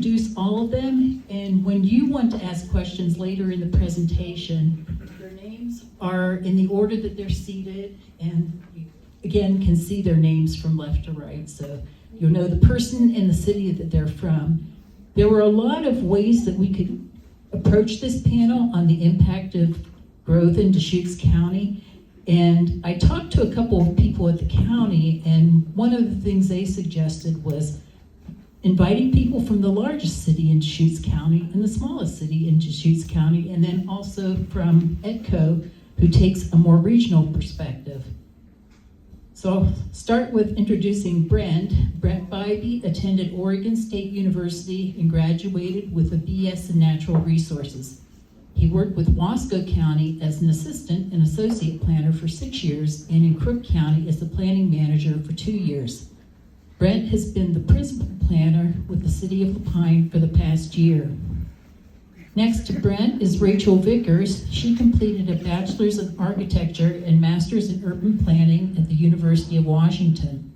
introduce all of them, and when you want to ask questions later in the presentation, their names are in the order that they're seated, and you, again, can see their names from left to right, so you'll know the person and the city that they're from. There were a lot of ways that we could approach this panel on the impact of growth in Deschutes County. And I talked to a couple of people at the county, and one of the things they suggested was inviting people from the largest city in Deschutes County and the smallest city in Deschutes County, and then also from EDCO, who takes a more regional perspective. So I'll start with introducing Brent. Brent Bybee attended Oregon State University and graduated with a BS in Natural Resources. He worked with Wasco County as an assistant and associate planner for 6 years, and in Crook County as the planning manager for 2 years. Brent has been the principal planner with the city of La Pine for the past year. Next to Brent is Rachel Vickers. She completed a bachelor's in architecture and master's in urban planning at the University of Washington.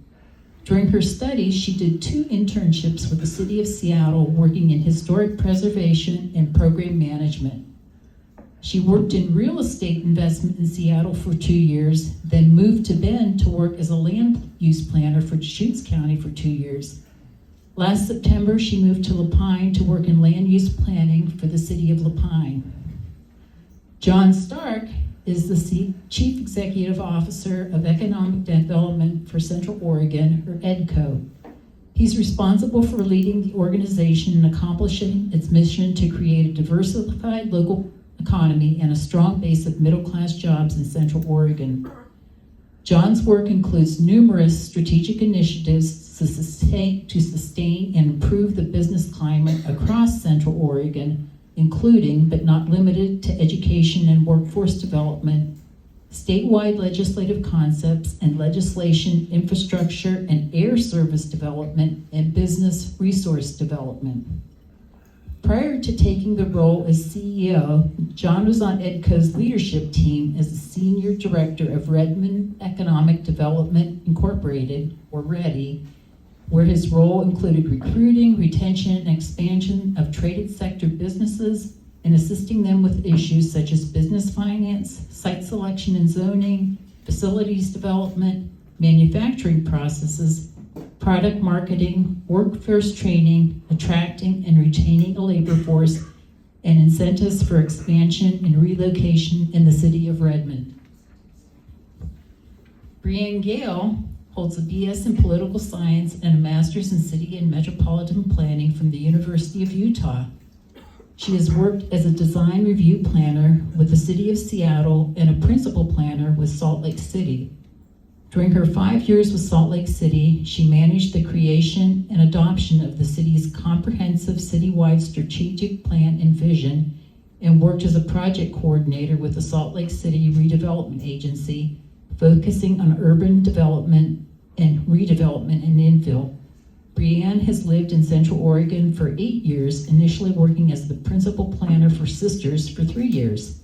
During her studies, she did 2 internships with the city of Seattle, working in historic preservation and program management. She worked in real estate investment in Seattle for 2 years, then moved to Bend to work as a land use planner for Deschutes County for 2 years. Last September, she moved to La Pine to work in land use planning for the city of La Pine. John Stark is the Chief Executive Officer of Economic Development for Central Oregon, or EDCO. He's responsible for leading the organization and accomplishing its mission to create a diversified local economy and a strong base of middle-class jobs in Central Oregon. John's work includes numerous strategic initiatives to sustain and improve the business climate across Central Oregon, including, but not limited to, education and workforce development, statewide legislative concepts and legislation, infrastructure and air service development, and business resource development. Prior to taking the role as CEO, John was on EDCO's leadership team as the Senior Director of Redmond Economic Development Incorporated, or REDI, where his role included recruiting, retention, and expansion of traded sector businesses and assisting them with issues such as business finance, site selection and zoning, facilities development, manufacturing processes, product marketing, workforce training, attracting and retaining a labor force, and incentives for expansion and relocation in the city of Redmond. BreAnne Gale holds a BS in political science and a master's in city and metropolitan planning from the University of Utah. She has worked as a design review planner with the city of Seattle and a principal planner with Salt Lake City. During her 5 years with Salt Lake City, she managed the creation and adoption of the city's comprehensive citywide strategic plan and vision, and worked as a project coordinator with the Salt Lake City Redevelopment Agency, focusing on urban development and redevelopment and infill. BreAnne has lived in Central Oregon for 8 years, initially working as the principal planner for Sisters for 3 years.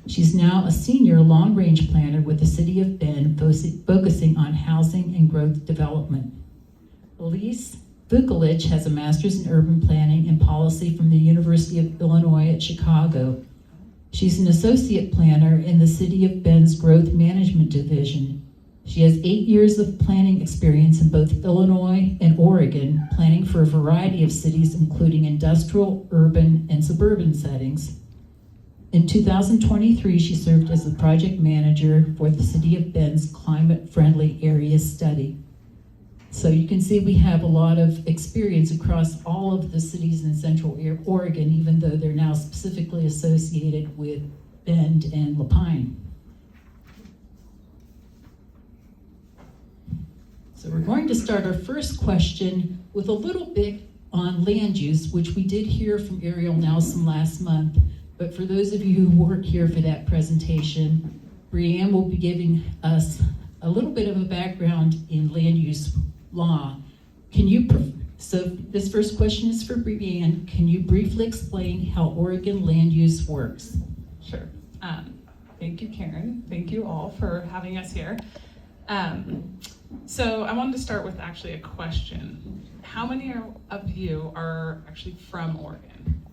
She's now a senior long-range planner with the city of Bend, focusing on housing and growth development. Elyse Vukelich has a master's in urban planning and policy from the University of Illinois at Chicago. She's an associate planner in the city of Bend's growth management division. She has 8 years of planning experience in both Illinois and Oregon, planning for a variety of cities, including industrial, urban, and suburban settings. In 2023, she served as the project manager for the City of Bend's Climate-Friendly Areas Study. So you can see we have a lot of experience across all of the cities in Central Oregon, even though they're now specifically associated with Bend and La Pine. So we're going to start our first question with a little bit on land use, which we did hear from Ariel Nelson last month. But for those of you who weren't here for that presentation, BreAnne will be giving us a little bit of a background in land use law. So this first question is for BreAnne. Can you briefly explain how Oregon land use works? Sure. Thank you, Karen. Thank you all for having us here. So I wanted to start with actually a question. How many of you are actually from Oregon?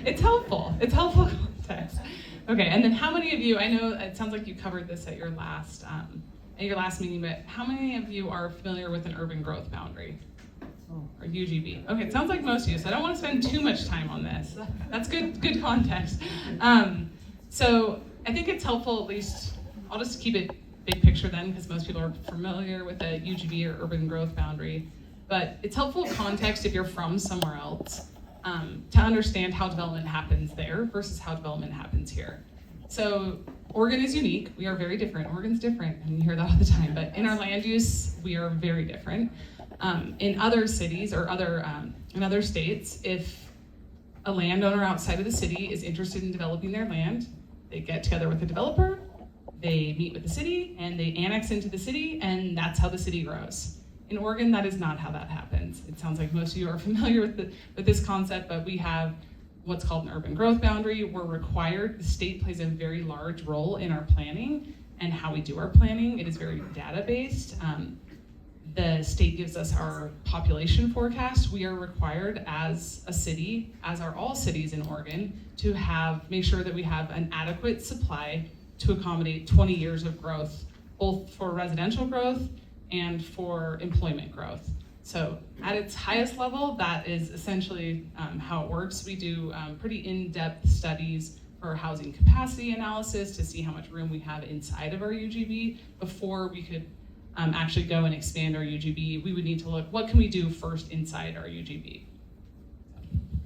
It's helpful. It's helpful context. Okay, and then how many of you, I know it sounds like you covered this at your last meeting, but how many of you are familiar with an urban growth boundary? Or UGB? Okay, it sounds like most of you, so I don't want to spend too much time on this. That's good context. So I think it's helpful, at least, I'll just keep it big picture then, because most people are familiar with a UGB or urban growth boundary. But it's helpful context if you're from somewhere else to understand how development happens there versus how development happens here. So Oregon is unique. We are very different. Oregon's different, and you hear that all the time. But in our land use, we are very different. In other cities or in other states, if a landowner outside of the city is interested in developing their land, they get together with the developer, they meet with the city, and they annex into the city, and that's how the city grows. In Oregon, that is not how that happens. It sounds like most of you are familiar with this concept, but we have what's called an urban growth boundary. We're required, the state plays a very large role in our planning and how we do our planning. It is very data-based. The state gives us our population forecast. We are required as a city, as are all cities in Oregon, to make sure that we have an adequate supply to accommodate 20 years of growth, both for residential growth and for employment growth. So at its highest level, that is essentially how it works. We do pretty in-depth studies for housing capacity analysis to see how much room we have inside of our UGB before we could actually go and expand our UGB. We would need to look, what can we do first inside our UGB?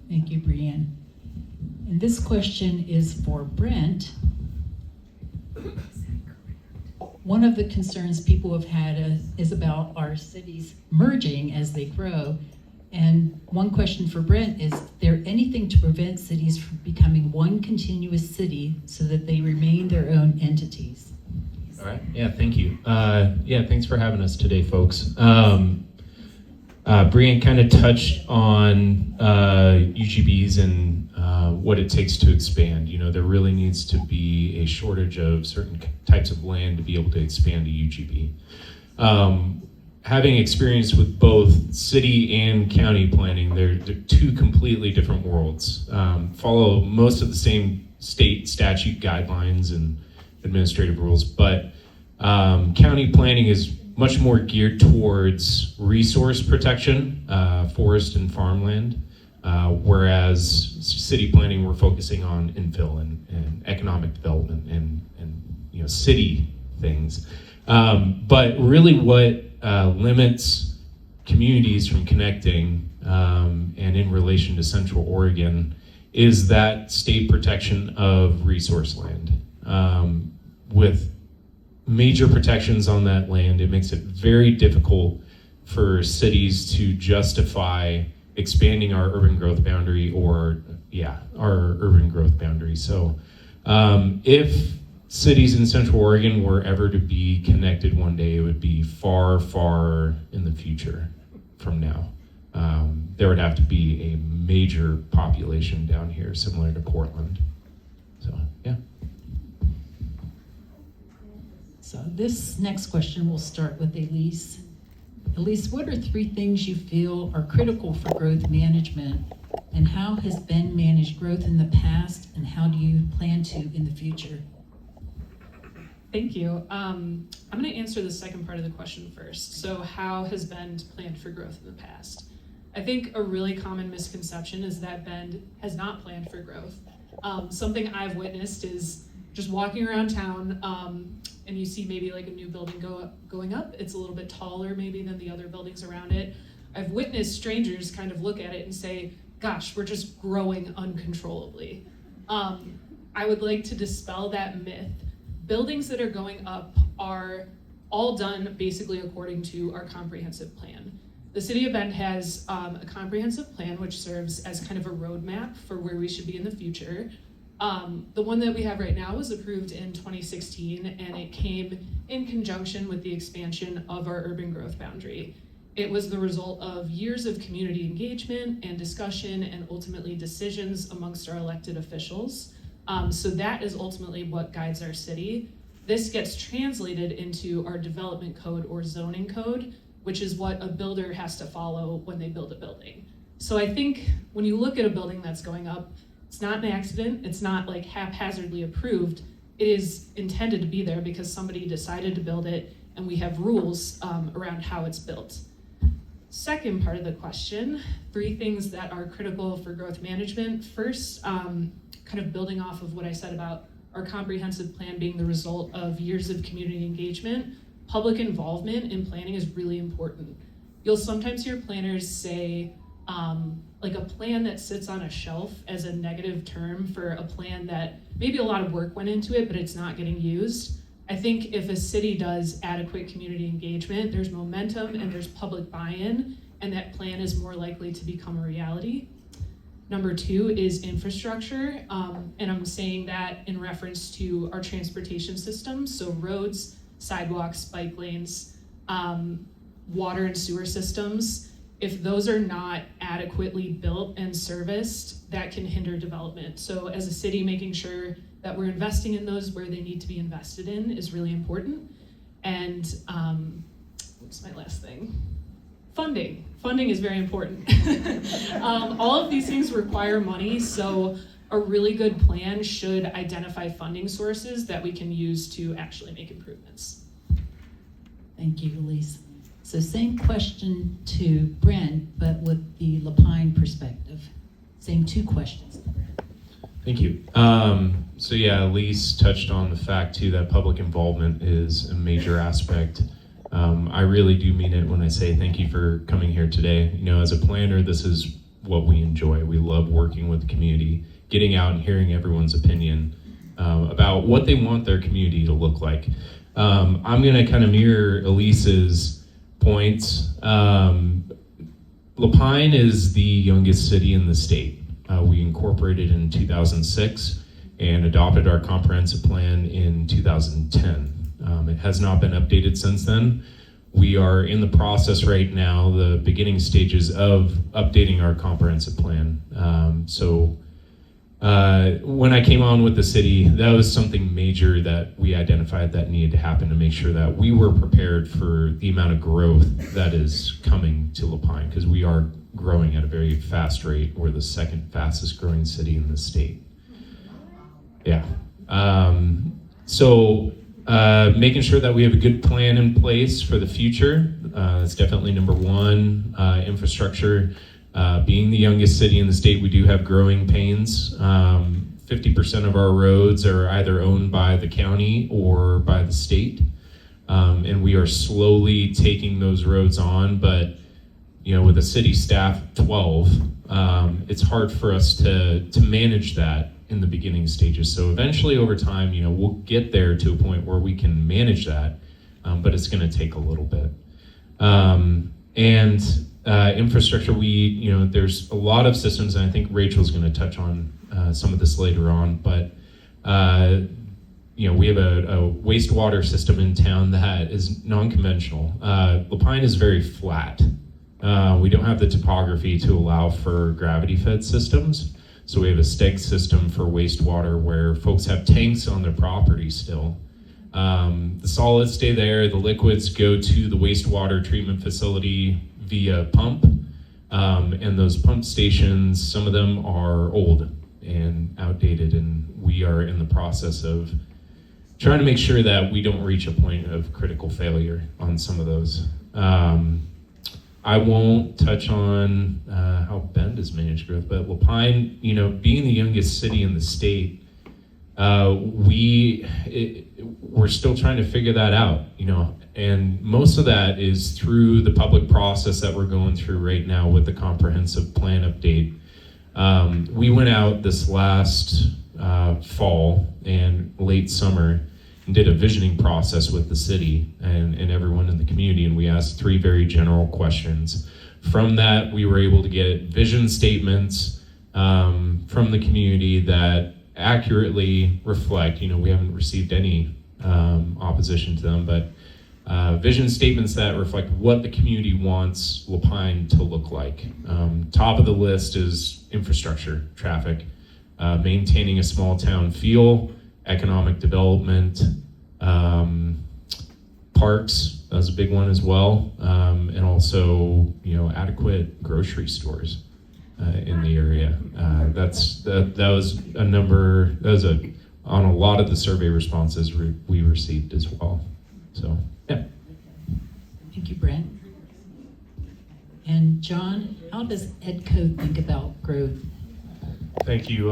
Thank you, BreAnne. And this question is for Brent. One of the concerns people have had is about our cities merging as they grow. And one question for Brent is there anything to prevent cities from becoming one continuous city so that they remain their own entities? All right. Yeah, thank you. Thanks for having us today, folks. BreAnne kind of touched on UGBs and what it takes to expand. You know, there really needs to be a shortage of certain types of land to be able to expand a UGB. Having experience with both city and county planning, they're two completely different worlds. Follow most of the same state statute guidelines and administrative rules, but county planning is much more geared towards resource protection, forest and farmland, whereas city planning, we're focusing on infill and economic development and city things. But really what limits communities from connecting and in relation to Central Oregon is that state protection of resource land. With major protections on that land, it makes it very difficult for cities to justify expanding our urban growth boundary our urban growth boundary. So if cities in Central Oregon were ever to be connected one day, it would be far, far in the future from now. There would have to be a major population down here similar to Portland. So, yeah. So this next question will start with Elyse. Elyse, what are 3 things you feel are critical for growth management, and how has Ben managed growth in the past, and how do you plan to in the future? Thank you. I'm going to answer the second part of the question first. So how has Ben planned for growth in the past? I think a really common misconception is that Ben has not planned for growth. Something I've witnessed is just walking around town and you see maybe like a new building going up. It's a little bit taller maybe than the other buildings around it. I've witnessed strangers kind of look at it and say, gosh, we're just growing uncontrollably. I would like to dispel that myth. Buildings that are going up are all done basically according to our comprehensive plan. The City of Bend has a comprehensive plan which serves as kind of a roadmap for where we should be in the future. The one that we have right now was approved in 2016, and it came in conjunction with the expansion of our urban growth boundary. It was the result of years of community engagement and discussion and ultimately decisions amongst our elected officials. So that is ultimately what guides our city. this gets translated into our development code or zoning code, which is what a builder has to follow when they build a building. So I think when you look at a building that's going up, it's not an accident, it's not like haphazardly approved. It is intended to be there because somebody decided to build it, and we have rules around how it's built. Second part of the question, 3 things that are critical for growth management. First, kind of building off of what I said about our comprehensive plan being the result of years of community engagement, public involvement in planning is really important. You'll sometimes hear planners say, like a plan that sits on a shelf as a negative term for a plan that maybe a lot of work went into it, but it's not getting used. I think if a city does adequate community engagement, there's momentum and there's public buy-in, and that plan is more likely to become a reality. Number 2 is infrastructure, and I'm saying that in reference to our transportation system, so roads, sidewalks, bike lanes, water and sewer systems. If those are not adequately built and serviced, that can hinder development. So as a city, making sure that we're investing in those where they need to be invested in is really important. And what's my last thing? Funding. Funding is very important. All of these things require money, so a really good plan should identify funding sources that we can use to actually make improvements. Thank you, Elyse. So same question to Brent, but with the Lapine perspective. Same 2 questions to Brent. Thank you. So yeah, Elyse touched on the fact too that public involvement is a major aspect. I really do mean it when I say thank you for coming here today. You know, as a planner, this is what we enjoy. We love working with the community, getting out and hearing everyone's opinion about what they want their community to look like. I'm gonna kind of mirror Elyse's points. Lapine is the youngest city in the state. We incorporated in 2006 and adopted our comprehensive plan in 2010. It has not been updated since then. We are in the process right now, the beginning stages of updating our comprehensive plan. When I came on with the city, that was something major that we identified that needed to happen to make sure that we were prepared for the amount of growth that is coming to Lapine, because we are growing at a very fast rate. We're the 2nd fastest growing city in the state. Yeah. Making sure that we have a good plan in place for the future. That's definitely number 1. Infrastructure. Being the youngest city in the state, we do have growing pains. 50% of our roads are either owned by the county or by the state. And we are slowly taking those roads on, but you know, with a city staff of 12, it's hard for us to manage that in the beginning stages. So eventually over time, you know, we'll get there to a point where we can manage that, but it's gonna take a little bit. Infrastructure, there's a lot of systems, and I think Rachel's gonna touch on some of this later on, but we have a wastewater system in town that is non-conventional. Lapine is very flat. We don't have the topography to allow for gravity-fed systems. So we have a steg system for wastewater where folks have tanks on their property still. The solids stay there, the liquids go to the wastewater treatment facility via pump. And those pump stations, some of them are old and outdated, and we are in the process of trying to make sure that we don't reach a point of critical failure on some of those. I won't touch on how Bend has managed growth, but Lapine, being the youngest city in the state, we're still trying to figure that out, and most of that is through the public process that we're going through right now with the comprehensive plan update. We went out this last fall and late summer and did a visioning process with the city and everyone in the community, and we asked 3 very general questions. From that, we were able to get vision statements from the community that accurately reflect, we haven't received any opposition to them, but vision statements that reflect what the community wants Lapine to look like. Top of the list is infrastructure, traffic, maintaining a small town feel, economic development, Parks, that was a big one as well, and also adequate grocery stores in the area. That was a number. That was on a lot of the survey responses we received as well. So yeah. Thank you, Brent. And John, how does EDCO think about growth? Thank you,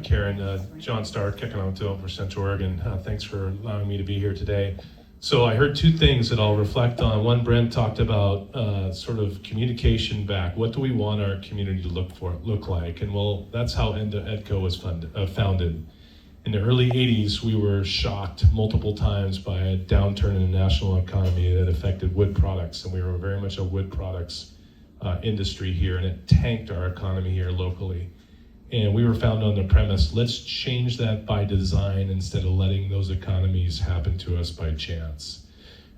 Karen. John Stark, Economic Development for Central Oregon. Thanks for allowing me to be here today. So I heard two things that I'll reflect on. One, Brent talked about sort of communication back. What do we want our community to look like? And well, that's how EDCO was founded. In the early 80s, we were shocked multiple times by a downturn in the national economy that affected wood products, and we were very much a wood products industry here, and it tanked our economy here locally. And we were founded on the premise, let's change that by design instead of letting those economies happen to us by chance.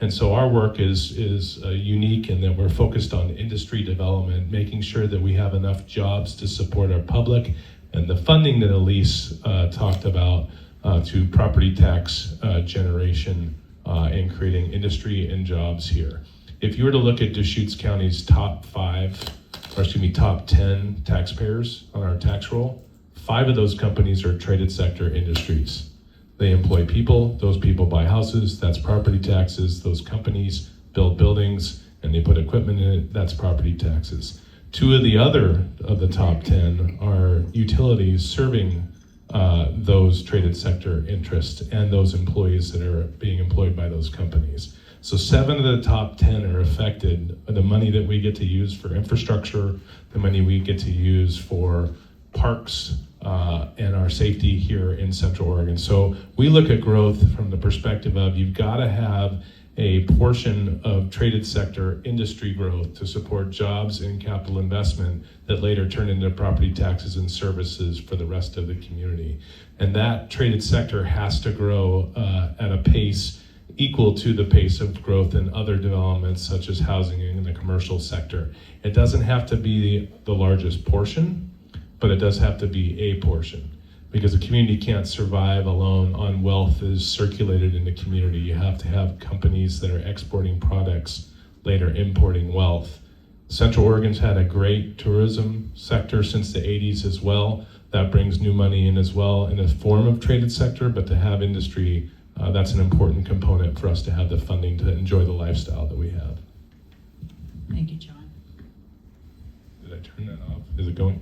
And so our work is unique in that we're focused on industry development, making sure that we have enough jobs to support our public, and the funding that Elyse talked about to property tax generation and creating industry and jobs here. If you were to look at Deschutes County's top 10 taxpayers on our tax roll, 5 of those companies are traded sector industries. They employ people, those people buy houses, that's property taxes, those companies build buildings and they put equipment in it, that's property taxes. 2 of the top 10 are utilities serving those traded sector interests and those employees that are being employed by those companies. So 7 of the top 10 are affected. The money that we get to use for infrastructure, the money we get to use for parks and our safety here in Central Oregon. So we look at growth from the perspective of you've got to have a portion of traded sector industry growth to support jobs and capital investment that later turn into property taxes and services for the rest of the community. And that traded sector has to grow at a pace equal to the pace of growth in other developments such as housing and the commercial sector. It doesn't have to be the largest portion, but it does have to be a portion, because a community can't survive alone on wealth that is circulated in the community. You have to have companies that are exporting products, later importing wealth. Central Oregon's had a great tourism sector since the 80s as well. That brings new money in as well in a form of traded sector, but to have industry, that's an important component for us to have the funding to enjoy the lifestyle that we have. Thank you, John. Did I turn that off? Is it going?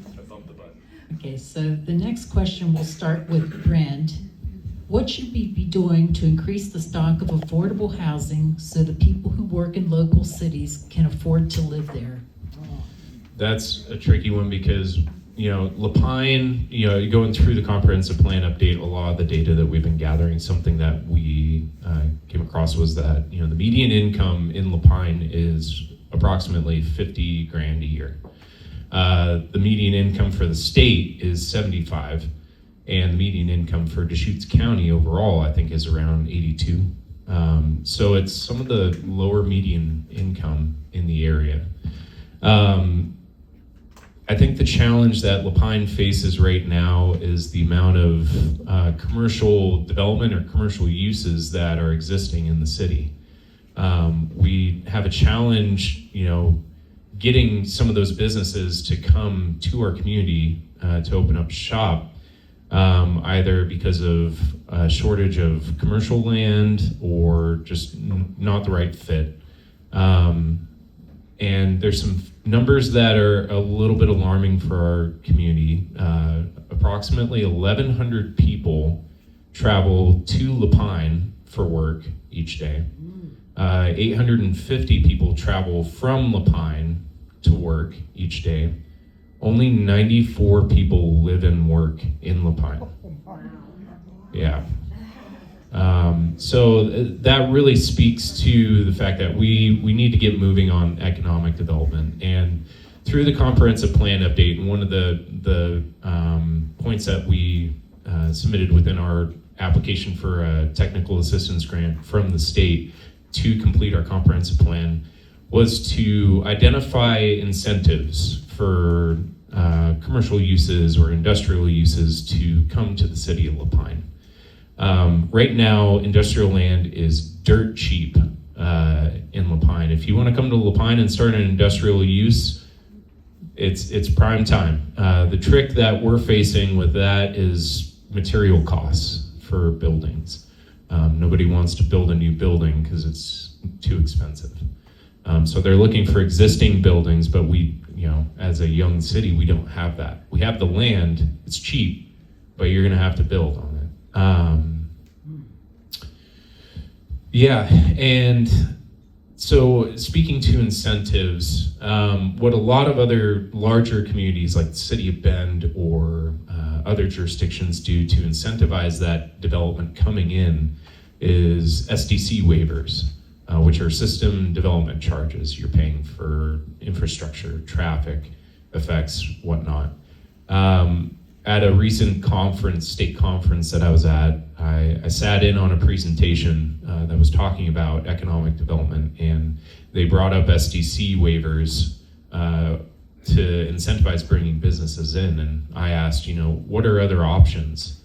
I thumbed the button. Okay, so the next question will start with Brent. What should we be doing to increase the stock of affordable housing so the people who work in local cities can afford to live there? That's a tricky one because Lapine, going through the comprehensive plan update, a lot of the data that we've been gathering, something that we came across was that, the median income in Lapine is approximately $50,000 a year. The median income for the state is 75, and the median income for Deschutes County overall, I think, is around 82. So it's some of the lower median income in the area. I think the challenge that Lapine faces right now is the amount of commercial development or commercial uses that are existing in the city. We have a challenge, getting some of those businesses to come to our community to open up shop, either because of a shortage of commercial land or just not the right fit. And there's some numbers that are a little bit alarming for our community. Approximately 1,100 people travel to Lapine for work each day. 850 people travel from Lapine to work each day. Only 94 people live and work in Lapine. Yeah. So that really speaks to the fact that we need to get moving on economic development. And through the comprehensive plan update, and one of the points that we submitted within our application for a technical assistance grant from the state to complete our comprehensive plan was to identify incentives for commercial uses or industrial uses to come to the city of Lapine. Right now, industrial land is dirt cheap in Lapine. If you want to come to Lapine and start an industrial use, it's prime time. The trick that we're facing with that is material costs for buildings. Nobody wants to build a new building because it's too expensive. So they're looking for existing buildings, but we, as a young city, we don't have that. We have the land, it's cheap, but you're gonna have to build on it. And so speaking to incentives, what a lot of other larger communities like the city of Bend or other jurisdictions do to incentivize that development coming in is SDC waivers, which are system development charges. You're paying for infrastructure, traffic effects, whatnot. At a recent conference, state conference that I was at, I sat in on a presentation that was talking about economic development, and they brought up SDC waivers to incentivize bringing businesses in. And I asked, what are other options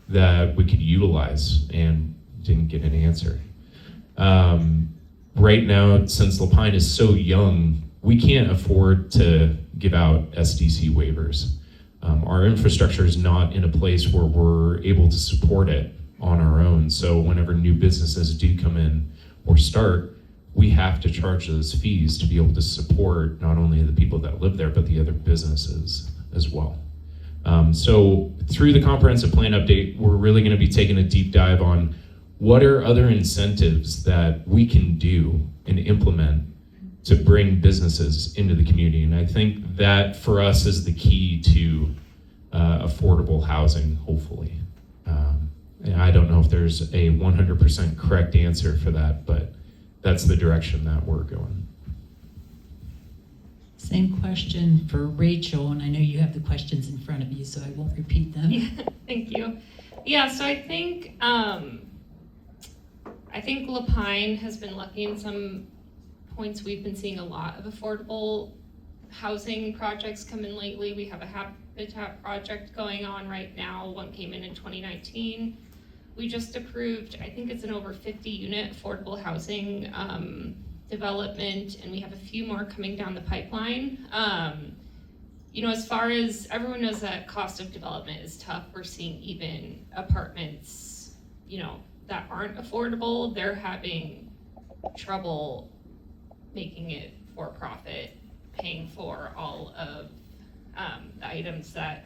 that we could utilize, and didn't get an answer. Right now, since Lapine is so young, we can't afford to give out SDC waivers. Our infrastructure is not in a place where we're able to support it on our own. So whenever new businesses do come in or start, we have to charge those fees to be able to support not only the people that live there, but the other businesses as well. So through the comprehensive plan update, we're really going to be taking a deep dive on what are other incentives that we can do and implement to bring businesses into the community. And I think that for us is the key to affordable housing, hopefully. And I don't know if there's a 100% correct answer for that, but that's the direction that we're going. Same question for Rachel, and I know you have the questions in front of you, so I won't repeat them. Yeah, thank you. Yeah, so I think Lapine has been lucky in some points. We've been seeing a lot of affordable housing projects come in lately. We have a habitat project going on right now. One came in 2019. We just approved, I think it's an over 50 unit affordable housing development, and we have a few more coming down the pipeline. As far as everyone knows that cost of development is tough, we're seeing even apartments, that aren't affordable, they're having trouble making it for profit, paying for all of the items that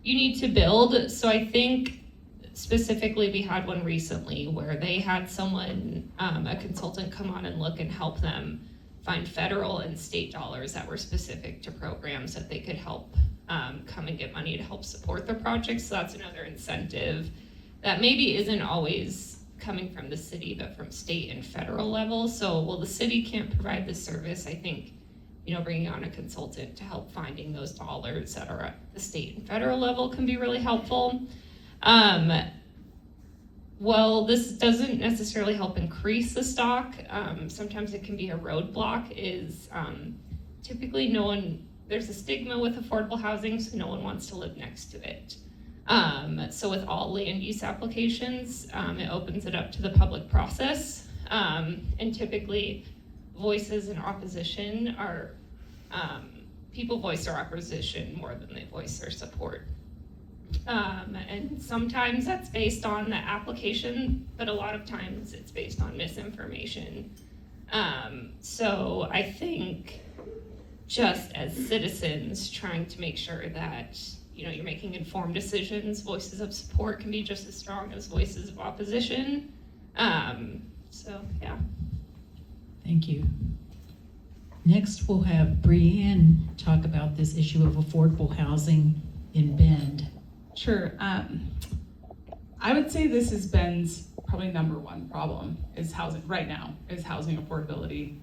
you need to build. So I think specifically we had one recently where they had someone, a consultant, come on and look and help them find federal and state dollars that were specific to programs that they could help come and get money to help support their projects. So that's another incentive that maybe isn't always coming from the city, but from state and federal level. So while the city can't provide this service, I think, bringing on a consultant to help finding those dollars that are at the state and federal level can be really helpful. Well, this doesn't necessarily help increase the stock. Sometimes it can be a roadblock, is typically there's a stigma with affordable housing, so no one wants to live next to it. So with all land use applications, it opens it up to the public process. And typically voices in opposition are, people voice their opposition more than they voice their support. And sometimes that's based on the application, but a lot of times it's based on misinformation. So I think just as citizens trying to make sure that you're making informed decisions, voices of support can be just as strong as voices of opposition. So yeah. Thank you. Next, we'll have BreAnne talk about this issue of affordable housing in Bend. Sure. I would say this is Bend's probably number one problem is housing right now, is housing affordability.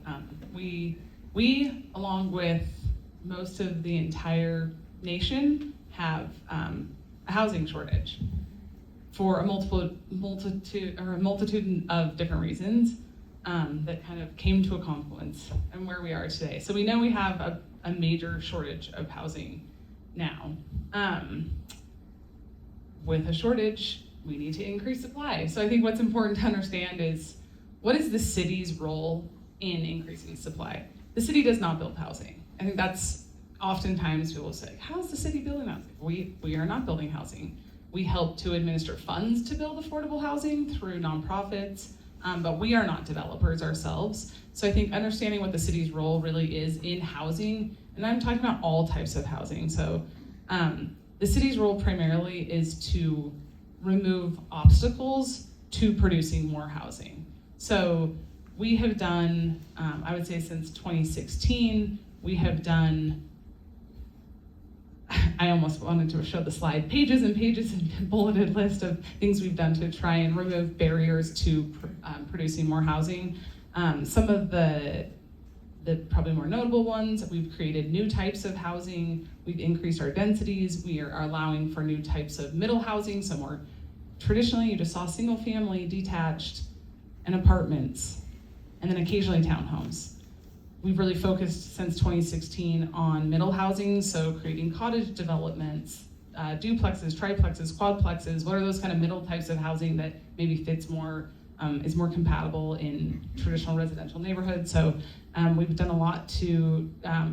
We, along with most of the entire nation, have a housing shortage for a multitude of different reasons that kind of came to a confluence and where we are today. So we know we have a major shortage of housing now. With a shortage, we need to increase supply. So I think what's important to understand is, what is the city's role in increasing supply? The city does not build housing. I think that's oftentimes people say, how's the city building housing? We are not building housing. We help to administer funds to build affordable housing through nonprofits, but we are not developers ourselves. So I think understanding what the city's role really is in housing, and I'm talking about all types of housing. So the city's role primarily is to remove obstacles to producing more housing. So we have done, I would say since 2016, we have done, I almost wanted to show the slide, pages and pages and bulleted list of things we've done to try and remove barriers to producing more housing. Some of the probably more notable ones, we've created new types of housing, we've increased our densities, we are allowing for new types of middle housing, so more traditionally you just saw single family, detached, and apartments, and then occasionally townhomes. We've really focused since 2016 on middle housing, so creating cottage developments, duplexes, triplexes, quadplexes. What are those kind of middle types of housing that maybe fits more, is more compatible in traditional residential neighborhoods? So we've done a lot to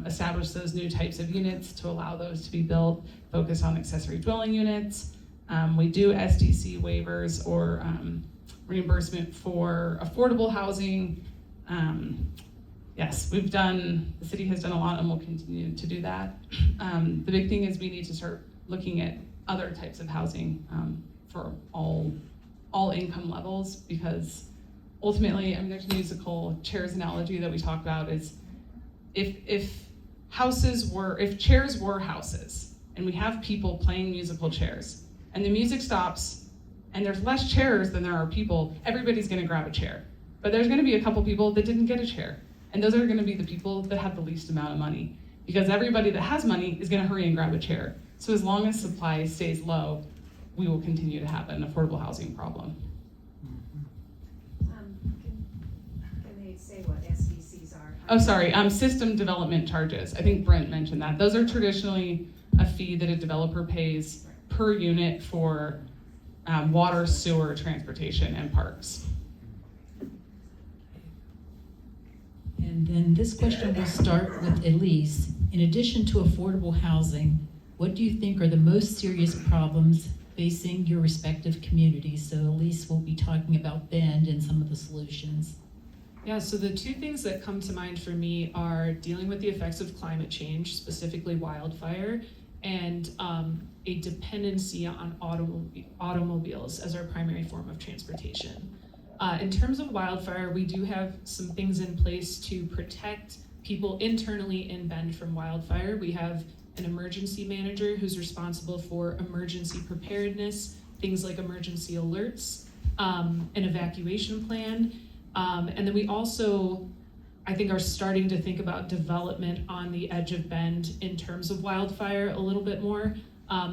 establish those new types of units to allow those to be built, focus on accessory dwelling units. We do SDC waivers or reimbursement for affordable housing. Yes, the city has done a lot and will continue to do that. The big thing is we need to start looking at other types of housing for all income levels, because ultimately, I mean, there's a musical chairs analogy that we talk about is if chairs were houses and we have people playing musical chairs and the music stops and there's less chairs than there are people, everybody's gonna grab a chair. But there's gonna be a couple people that didn't get a chair. And those are gonna be the people that have the least amount of money, because everybody that has money is gonna hurry and grab a chair. So as long as supply stays low, we will continue to have an affordable housing problem. Can they say what SDCs are? Oh, sorry, system development charges. I think Brent mentioned that. Those are traditionally a fee that a developer pays per unit for water, sewer, transportation, and parks. And then this question will start with Elyse. In addition to affordable housing, what do you think are the most serious problems facing your respective communities? So Elyse will be talking about Bend and some of the solutions. Yeah, so the two things that come to mind for me are dealing with the effects of climate change, specifically wildfire, and a dependency on automobiles as our primary form of transportation. In terms of wildfire, we do have some things in place to protect people internally in Bend from wildfire. We have an emergency manager who's responsible for emergency preparedness, things like emergency alerts, an evacuation plan. And then we also, I think, are starting to think about development on the edge of Bend in terms of wildfire a little bit more.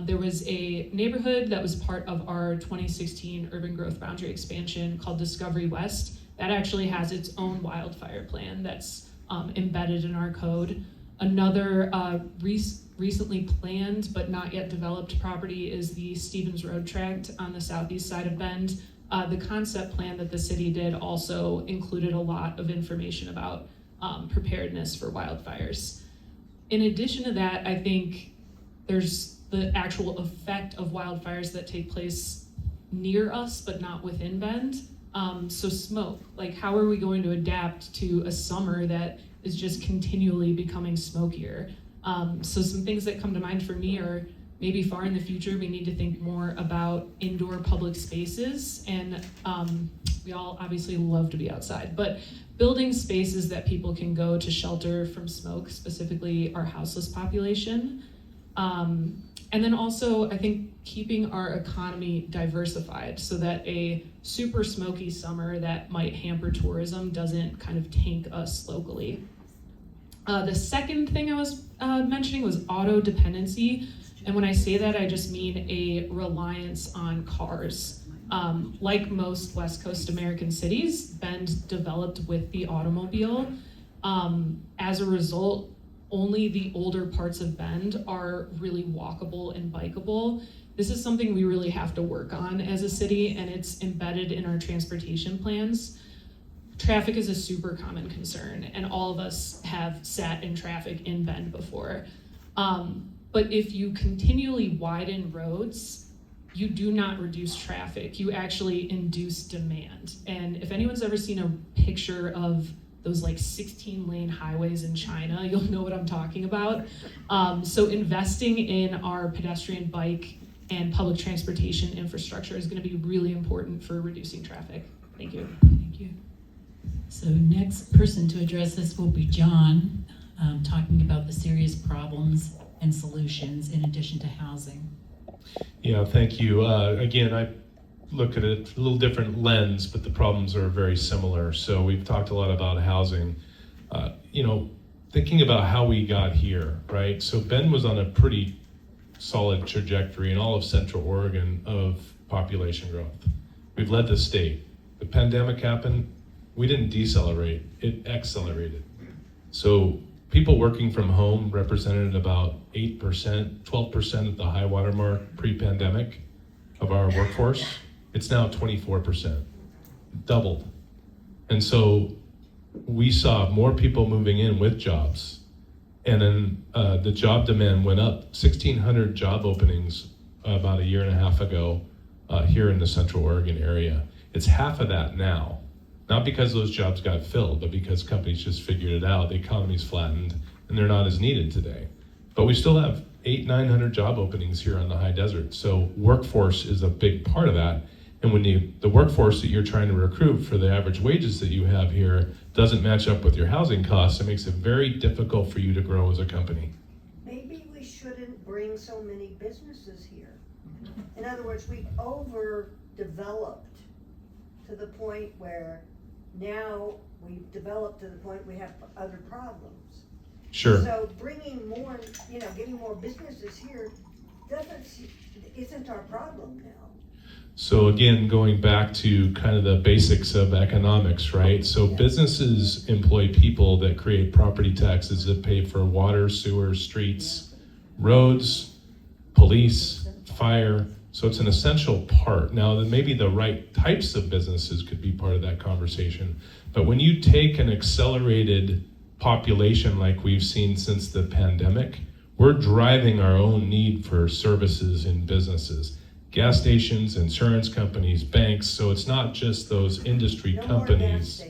There was a neighborhood that was part of our 2016 urban growth boundary expansion called Discovery West that actually has its own wildfire plan that's embedded in our code. Another recently planned but not yet developed property is the Stevens Road tract on the southeast side of Bend. The concept plan that the city did also included a lot of information about preparedness for wildfires. In addition to that, I think there's the actual effect of wildfires that take place near us but not within Bend. So smoke, like how are we going to adapt to a summer that is just continually becoming smokier? So some things that come to mind for me are maybe far in the future, we need to think more about indoor public spaces. And we all obviously love to be outside, but building spaces that people can go to shelter from smoke, specifically our houseless population. And then also, I think keeping our economy diversified so that a super smoky summer that might hamper tourism doesn't kind of tank us locally. The second thing I was mentioning was auto dependency. And when I say that, I just mean a reliance on cars. Like most West Coast American cities, Bend developed with the automobile. As a result, only the older parts of Bend are really walkable and bikeable. This is something we really have to work on as a city, and it's embedded in our transportation plans. Traffic is a super common concern, and all of us have sat in traffic in Bend before. But if you continually widen roads, you do not reduce traffic, you actually induce demand. And if anyone's ever seen a picture of those like 16-lane highways in China, you'll know what I'm talking about. So investing in our pedestrian, bike, and public transportation infrastructure is gonna be really important for reducing traffic. Thank you. Thank you. So next person to address this will be John, talking about the serious problems and solutions in addition to housing. Yeah, thank you. Again, I look at it a little different lens, but the problems are very similar. So we've talked a lot about housing. Thinking about how we got here, right? So Bend was on a pretty solid trajectory in all of Central Oregon of population growth. We've led the state. The pandemic happened, we didn't decelerate, it accelerated. So people working from home represented about 8%, 12% at the high water mark pre-pandemic of our workforce. It's now 24%, doubled. And so we saw more people moving in with jobs. And then the job demand went up, 1,600 job openings about a year and a half ago here in the Central Oregon area. It's half of that now. Not because those jobs got filled, but because companies just figured it out. The economy's flattened and they're not as needed today. But we still have 800-900 job openings here on the high desert. So workforce is a big part of that. And when the workforce that you're trying to recruit for the average wages that you have here doesn't match up with your housing costs, it makes it very difficult for you to grow as a company. Maybe we shouldn't bring so many businesses here. In other words, we overdeveloped to the point where now we've developed to the point we have other problems. Sure. So bringing more, getting more businesses here isn't our problem now. So again, going back to kind of the basics of economics, right? So businesses employ people that create property taxes that pay for water, sewer, streets, roads, police, fire. So it's an essential part. Now, maybe the right types of businesses could be part of that conversation. But when you take an accelerated population like we've seen since the pandemic, we're driving our own need for services in businesses. Gas stations, insurance companies, banks. So it's not just those industry companies.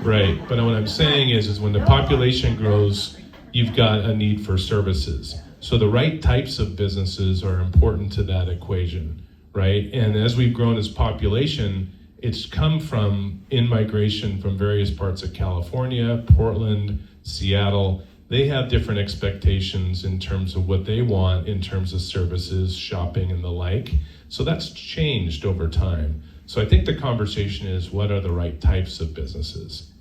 Right, but what I'm saying is when the population grows, you've got a need for services. So the right types of businesses are important to that equation, right? And as we've grown as population, it's come from in-migration from various parts of California, Portland, Seattle. They have different expectations in terms of what they want in terms of services, shopping, and the like. So that's changed over time. So I think the conversation is, what are the right types of businesses?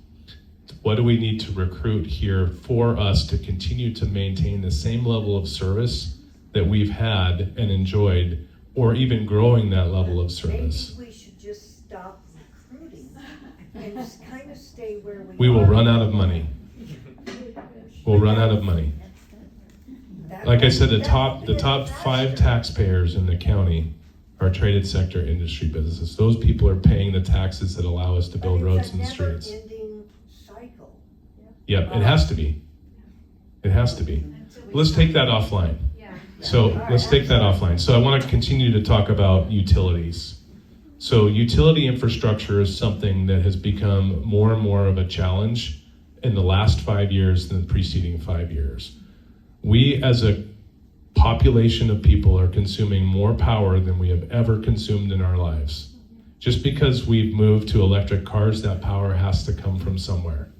What do we need to recruit here for us to continue to maintain the same level of service that we've had and enjoyed, or even growing that level of service? Maybe we should just stop recruiting and just kind of stay where we are. We will run out of money. We'll run out of money. Like I said, the top 5 taxpayers in the county are traded sector industry businesses. Those people are paying the taxes that allow us to build roads and streets. It's a never-ending cycle. Yep, it has to be. It has to be. Let's take that offline. So let's take that offline. So I want to continue to talk about utilities. So utility infrastructure is something that has become more and more of a challenge in the last 5 years than the preceding 5 years. We as a population of people are consuming more power than we have ever consumed in our lives. Just because we've moved to electric cars, that power has to come from somewhere.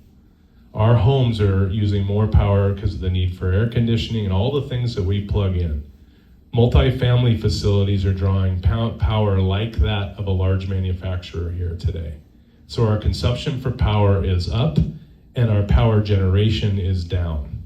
Our homes are using more power because of the need for air conditioning and all the things that we plug in. Multifamily facilities are drawing power like that of a large manufacturer here today. So our consumption for power is up, and our power generation is down.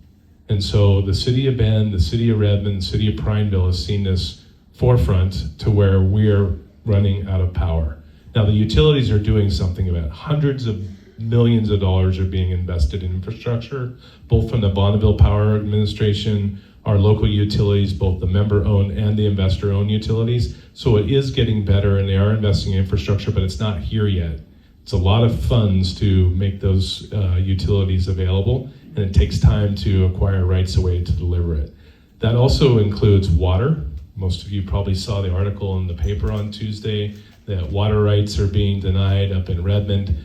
And so the city of Bend, the city of Redmond, the city of Prineville has seen this forefront to where we're running out of power. Now the utilities are doing something about it. Hundreds of millions of dollars are being invested in infrastructure, both from the Bonneville Power Administration, our local utilities, both the member-owned and the investor-owned utilities. So it is getting better, and they are investing in infrastructure, but it's not here yet. It's a lot of funds to make those utilities available, and it takes time to acquire rights of way to deliver it. That also includes water. Most of you probably saw the article in the paper on Tuesday that water rights are being denied up in Redmond.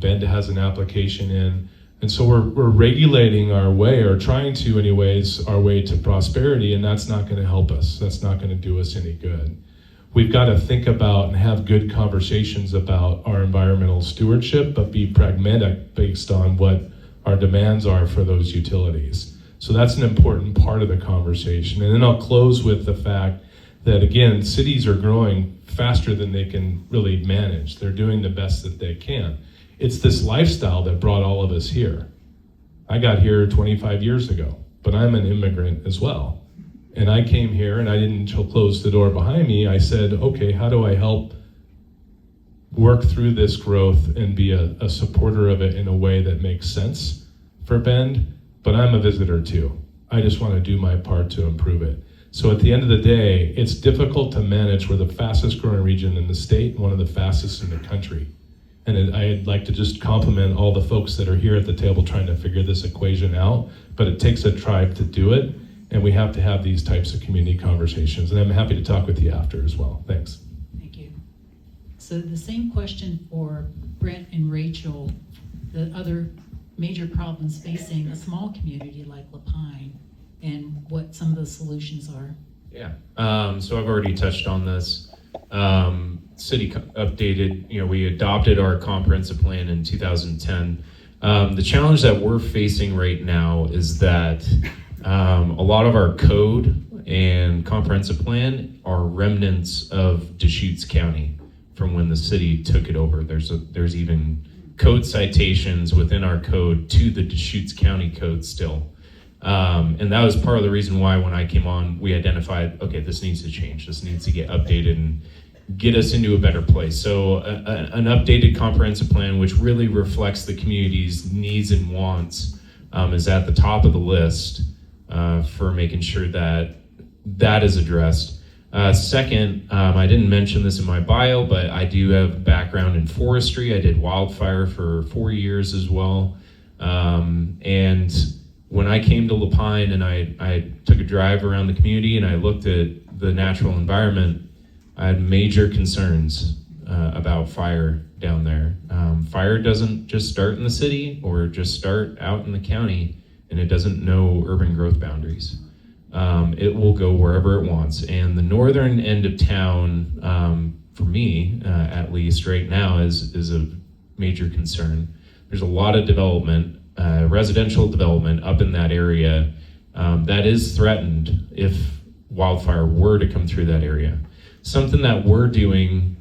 Bend has an application in. And so we're regulating our way, or trying to anyways, our way to prosperity, and that's not going to help us. That's not going to do us any good. We've got to think about and have good conversations about our environmental stewardship, but be pragmatic based on what our demands are for those utilities. So that's an important part of the conversation. And then I'll close with the fact that, again, cities are growing faster than they can really manage. They're doing the best that they can. It's this lifestyle that brought all of us here. I got here 25 years ago, but I'm an immigrant as well. And I came here and I didn't close the door behind me. I said, okay, how do I help work through this growth and be a supporter of it in a way that makes sense for Bend? But I'm a visitor too. I just want to do my part to improve it. So at the end of the day, it's difficult to manage. We're the fastest growing region in the state, one of the fastest in the country. And I'd like to just compliment all the folks that are here at the table trying to figure this equation out, but it takes a tribe to do it, and we have to have these types of community conversations, and I'm happy to talk with you after as well. Thanks. Thank you. So the same question for Brent and Rachel, the other major problems facing a small community like Lapine, and what some of the solutions are. Yeah, so I've already touched on this. City updated, we adopted our comprehensive plan in 2010. The challenge that we're facing right now is that a lot of our code and comprehensive plan are remnants of Deschutes County from when the city took it over. There's even code citations within our code to the Deschutes County code still. And that was part of the reason why when I came on, we identified, okay, this needs to change. This needs to get updated and get us into a better place. So an updated comprehensive plan, which really reflects the community's needs and wants, is at the top of the list for making sure that that is addressed. Second, I didn't mention this in my bio, but I do have background in forestry. I did wildfire for 4 years as well. And when I came to Lapine and I took a drive around the community and I looked at the natural environment, I had major concerns about fire down there. Fire doesn't just start in the city or just start out in the county, and it doesn't know urban growth boundaries. It will go wherever it wants. And the northern end of town, for me at least right now, is a major concern. There's a lot of development, residential development up in that area that is threatened if wildfire were to come through that area. Something that we're doing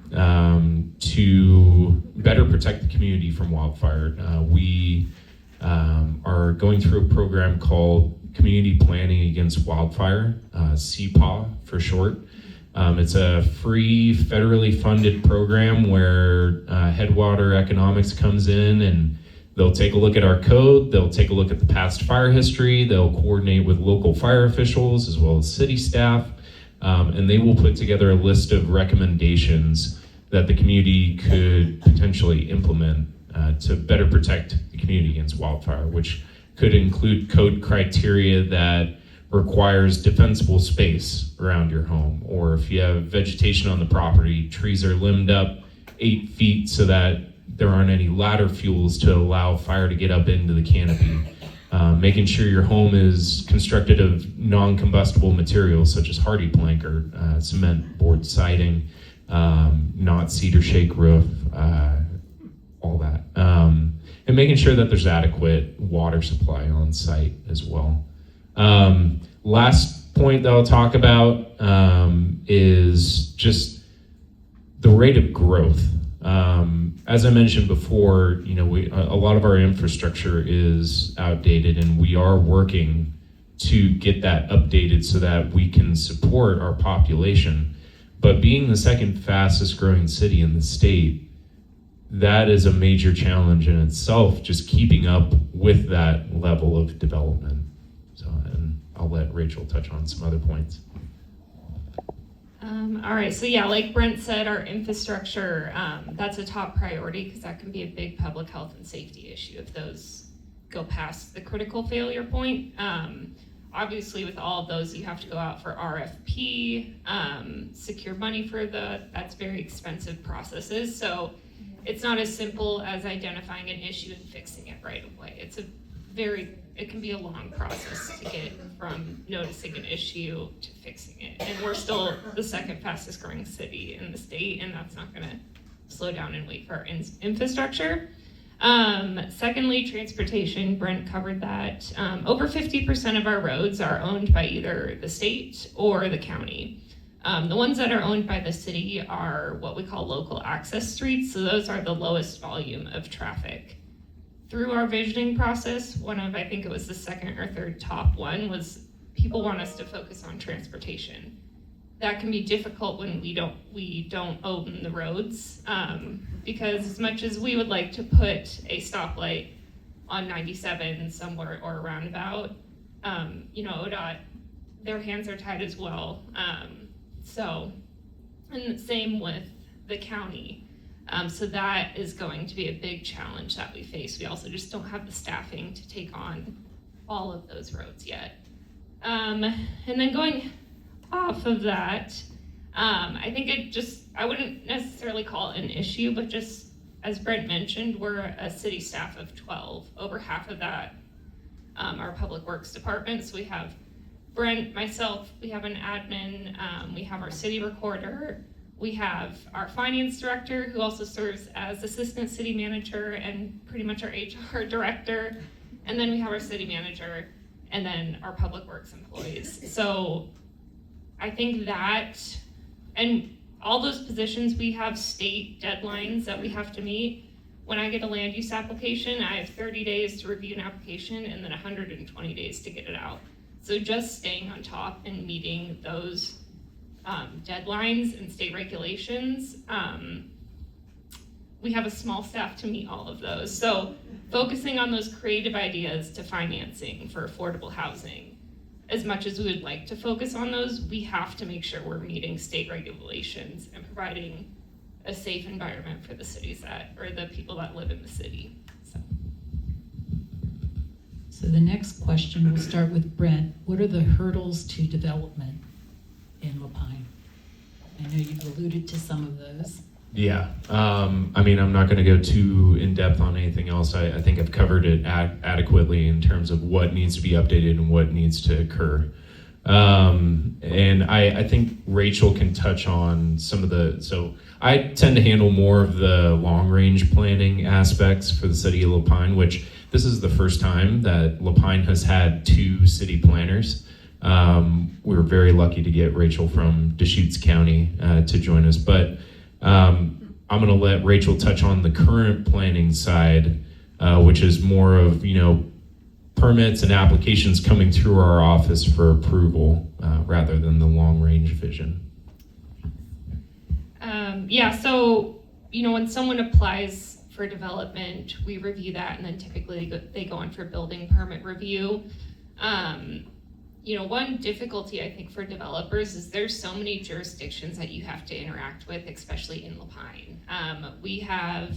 to better protect the community from wildfire. We are going through a program called Community Planning Against Wildfire, CPAW for short. It's a free, federally funded program where Headwater Economics comes in and they'll take a look at our code, they'll take a look at the past fire history, they'll coordinate with local fire officials as well as city staff, and they will put together a list of recommendations that the community could potentially implement to better protect the community against wildfire, which could include code criteria that requires defensible space around your home, or if you have vegetation on the property, trees are limbed up 8 feet so that there aren't any ladder fuels to allow fire to get up into the canopy. Making sure your home is constructed of non-combustible materials such as hardy plank or cement board siding, not cedar shake roof, all that. And making sure that there's adequate water supply on site as well. Last point that I'll talk about is just the rate of growth. As I mentioned before, a lot of our infrastructure is outdated, and we are working to get that updated so that we can support our population. But being the second fastest growing city in the state, that is a major challenge in itself, just keeping up with that level of development. So, and I'll let Rachel touch on some other points. All right, so yeah, like Brent said, our infrastructure, that's a top priority because that can be a big public health and safety issue if those go past the critical failure point. Obviously, with all of those, you have to go out for RFP, secure money for that's very expensive processes. So it's not as simple as identifying an issue and fixing it right away. It can be a long process to get from noticing an issue to fixing it. And we're still the second fastest growing city in the state, and that's not gonna slow down and wait for our infrastructure. Secondly, transportation, Brent covered that. Over 50% of our roads are owned by either the state or the county. The ones that are owned by the city are what we call local access streets, so those are the lowest volume of traffic. Through our visioning process, I think it was the second or third top one, was people want us to focus on transportation. That can be difficult when we don't own the roads, because as much as we would like to put a stoplight on 97 somewhere or a roundabout, ODOT, their hands are tied as well. And the same with the county. So that is going to be a big challenge that we face. We also just don't have the staffing to take on all of those roads yet. And then going off of that, I think I wouldn't necessarily call it an issue, but just as Brent mentioned, we're a city staff of 12. Over half of that are public works department. So we have Brent, myself, we have an admin, we have our city recorder, we have our finance director, who also serves as assistant city manager and pretty much our HR director, and then we have our city manager, and then our public works employees. So I think that, and all those positions, we have state deadlines that we have to meet. When I get a land use application, I have 30 days to review an application and then 120 days to get it out. So just staying on top and meeting those deadlines and state regulations, we have a small staff to meet all of those. So focusing on those creative ideas to financing for affordable housing, as much as we would like to focus on those, we have to make sure we're meeting state regulations and providing a safe environment for the the people that live in the city. So the next question, we'll start with Brent. What are the hurdles to development in Lapine? I know you've alluded to some of those. Yeah, I'm not going to go too in depth on anything else. I think I've covered it adequately in terms of what needs to be updated and what needs to occur. And I think Rachel can touch on some of so I tend to handle more of the long range planning aspects for the city of Lapine, which this is the first time that Lapine has had 2 city planners. We were very lucky to get Rachel from Deschutes County to join us, but I'm going to let Rachel touch on the current planning side, which is more of, permits and applications coming through our office for approval rather than the long range vision. So, when someone applies for development, we review that, and then typically they go on for building permit review. One difficulty I think for developers is there's so many jurisdictions that you have to interact with, especially in Lapine. We have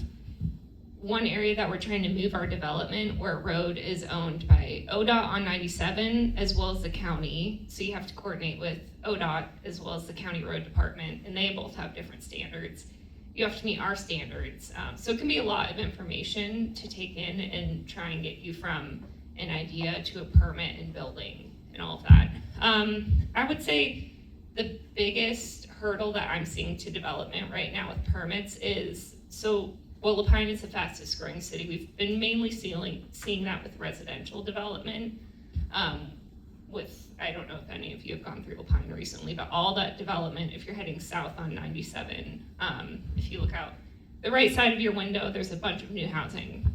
one area that we're trying to move our development where a road is owned by ODOT on 97 as well as the county. So you have to coordinate with ODOT as well as the county road department, and they both have different standards. You have to meet our standards. So it can be a lot of information to take in and try and get you from an idea to a permit and building and all of that. I would say the biggest hurdle that I'm seeing to development right now with permits is, Lapine is the fastest growing city. We've been mainly seeing that with residential development. I don't know if any of you have gone through Lapine recently, but all that development, if you're heading south on 97, if you look out the right side of your window, there's a bunch of new housing.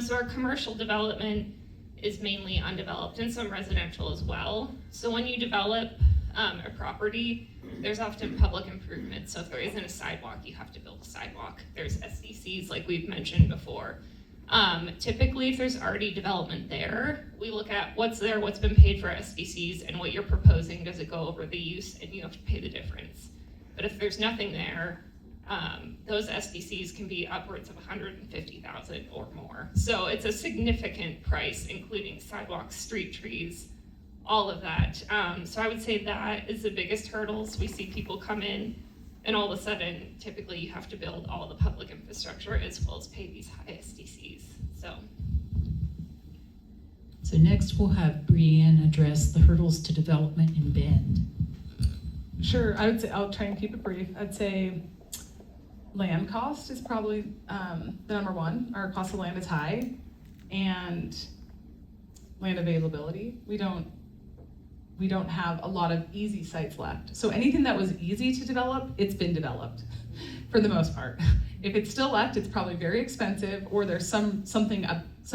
So our commercial development is mainly undeveloped and some residential as well. So when you develop a property, there's often public improvements. So if there isn't a sidewalk, you have to build a sidewalk. There's SDCs like we've mentioned before. Typically, if there's already development there, we look at what's there, what's been paid for SDCs, and what you're proposing, does it go over the use, and you have to pay the difference. But if there's nothing there, those SDCs can be upwards of $150,000 or more. So it's a significant price, including sidewalks, street trees, all of that. So I would say that is the biggest hurdles. We see people come in, and all of a sudden, typically you have to build all the public infrastructure as well as pay these high SDCs. So next we'll have BreAnne address the hurdles to development in Bend. Sure, I would say, I'll try and keep it brief. I'd say land cost is probably the number one. Our cost of land is high, and land availability. We don't have a lot of easy sites left. So anything that was easy to develop, it's been developed for the most part. If it's still left, it's probably very expensive, or there's some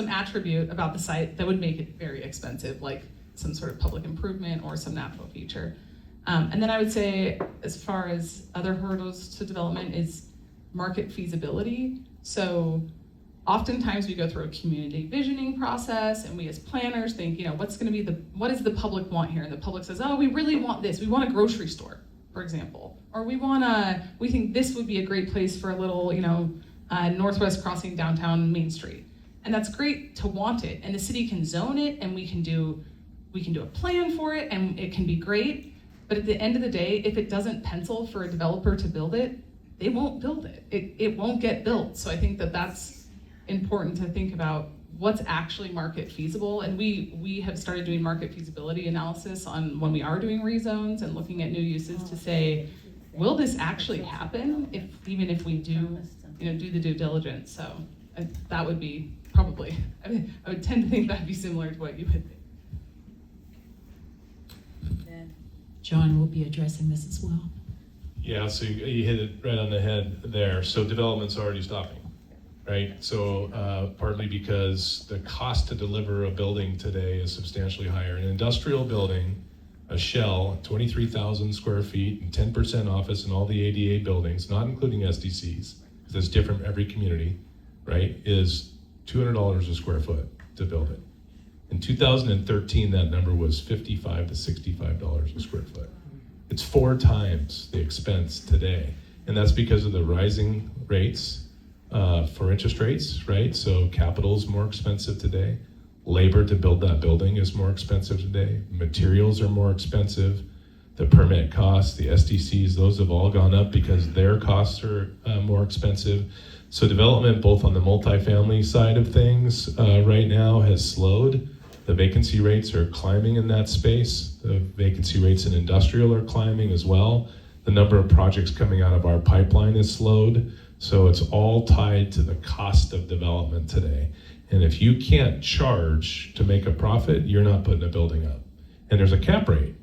attribute about the site that would make it very expensive, like some sort of public improvement or some natural feature. And then I would say, as far as other hurdles to development, is market feasibility. So oftentimes we go through a community visioning process, and we as planners think, what does the public want here? And the public says, oh, we really want this. We want a grocery store, for example. Or we think this would be a great place for a little, northwest crossing downtown Main Street. And that's great to want it. And the city can zone it, and we can do a plan for it, and it can be great. But at the end of the day, if it doesn't pencil for a developer to build it, they won't build it. It won't get built. So I think that's important to think about what's actually market feasible. And we have started doing market feasibility analysis on when we are doing rezones and looking at new uses to say, will this actually happen even if we do the due diligence? So that would be probably, I would tend to think that'd be similar to what you would think. John will be addressing this as well. Yeah, so you hit it right on the head there. So development's already stopping, right? So partly because the cost to deliver a building today is substantially higher. An industrial building, a shell, 23,000 square feet, and 10% office in all the ADA buildings, not including SDCs, because it's different every community, right, is $200 a square foot to build it. In 2013, that number was $55 to $65 a square foot. It's 4 times the expense today. And that's because of the rising rates for interest rates, right? So capital is more expensive today. Labor to build that building is more expensive today. Materials are more expensive. The permit costs, the SDCs, those have all gone up because their costs are more expensive. So development, both on the multifamily side of things right now, has slowed. The vacancy rates are climbing in that space. The vacancy rates in industrial are climbing as well. The number of projects coming out of our pipeline is slowed. So it's all tied to the cost of development today. And if you can't charge to make a profit, you're not putting a building up. And there's a cap rate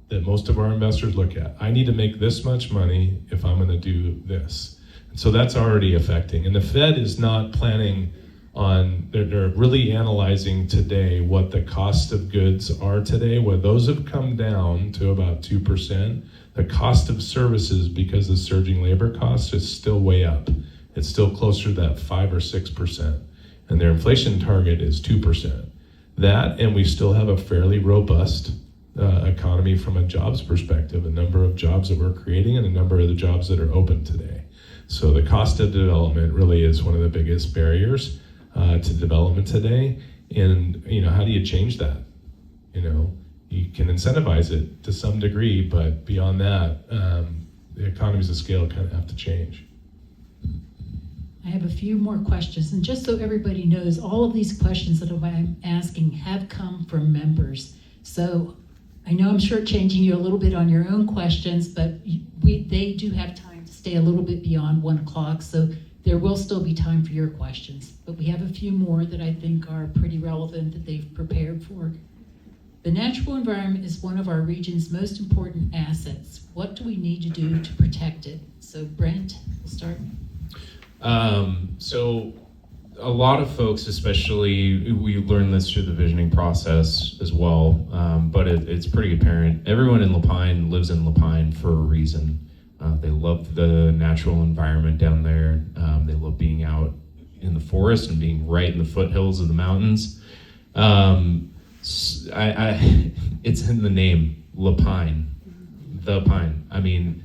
that most of our investors look at. I need to make this much money if I'm gonna do this. And so that's already affecting. And the Fed is not planning on, they're really analyzing today what the cost of goods are today, where those have come down to about 2%. The cost of services, because of surging labor costs, is still way up. It's still closer to that 5 or 6%. And their inflation target is 2%. That, and we still have a fairly robust economy from a jobs perspective, a number of jobs that we're creating and a number of the jobs that are open today. So the cost of development really is one of the biggest barriers to development today. And how do you change that? You can incentivize it to some degree, but beyond that, the economies of scale kind of have to change. I have a few more questions, and just so everybody knows, all of these questions that I'm asking have come from members. So I know I'm shortchanging you a little bit on your own questions, but they do have time to stay a little bit beyond 1 o'clock, so there will still be time for your questions. But we have a few more that I think are pretty relevant that they've prepared for. The natural environment is one of our region's most important assets. What do we need to do to protect it? So Brent, we'll start. So a lot of folks, especially, we learned this through the visioning process as well, but it's pretty apparent. Everyone in Lapine lives in Lapine for a reason. They love the natural environment down there. They love being out in the forest and being right in the foothills of the mountains. It's in the name, Lapine, the pine. I mean,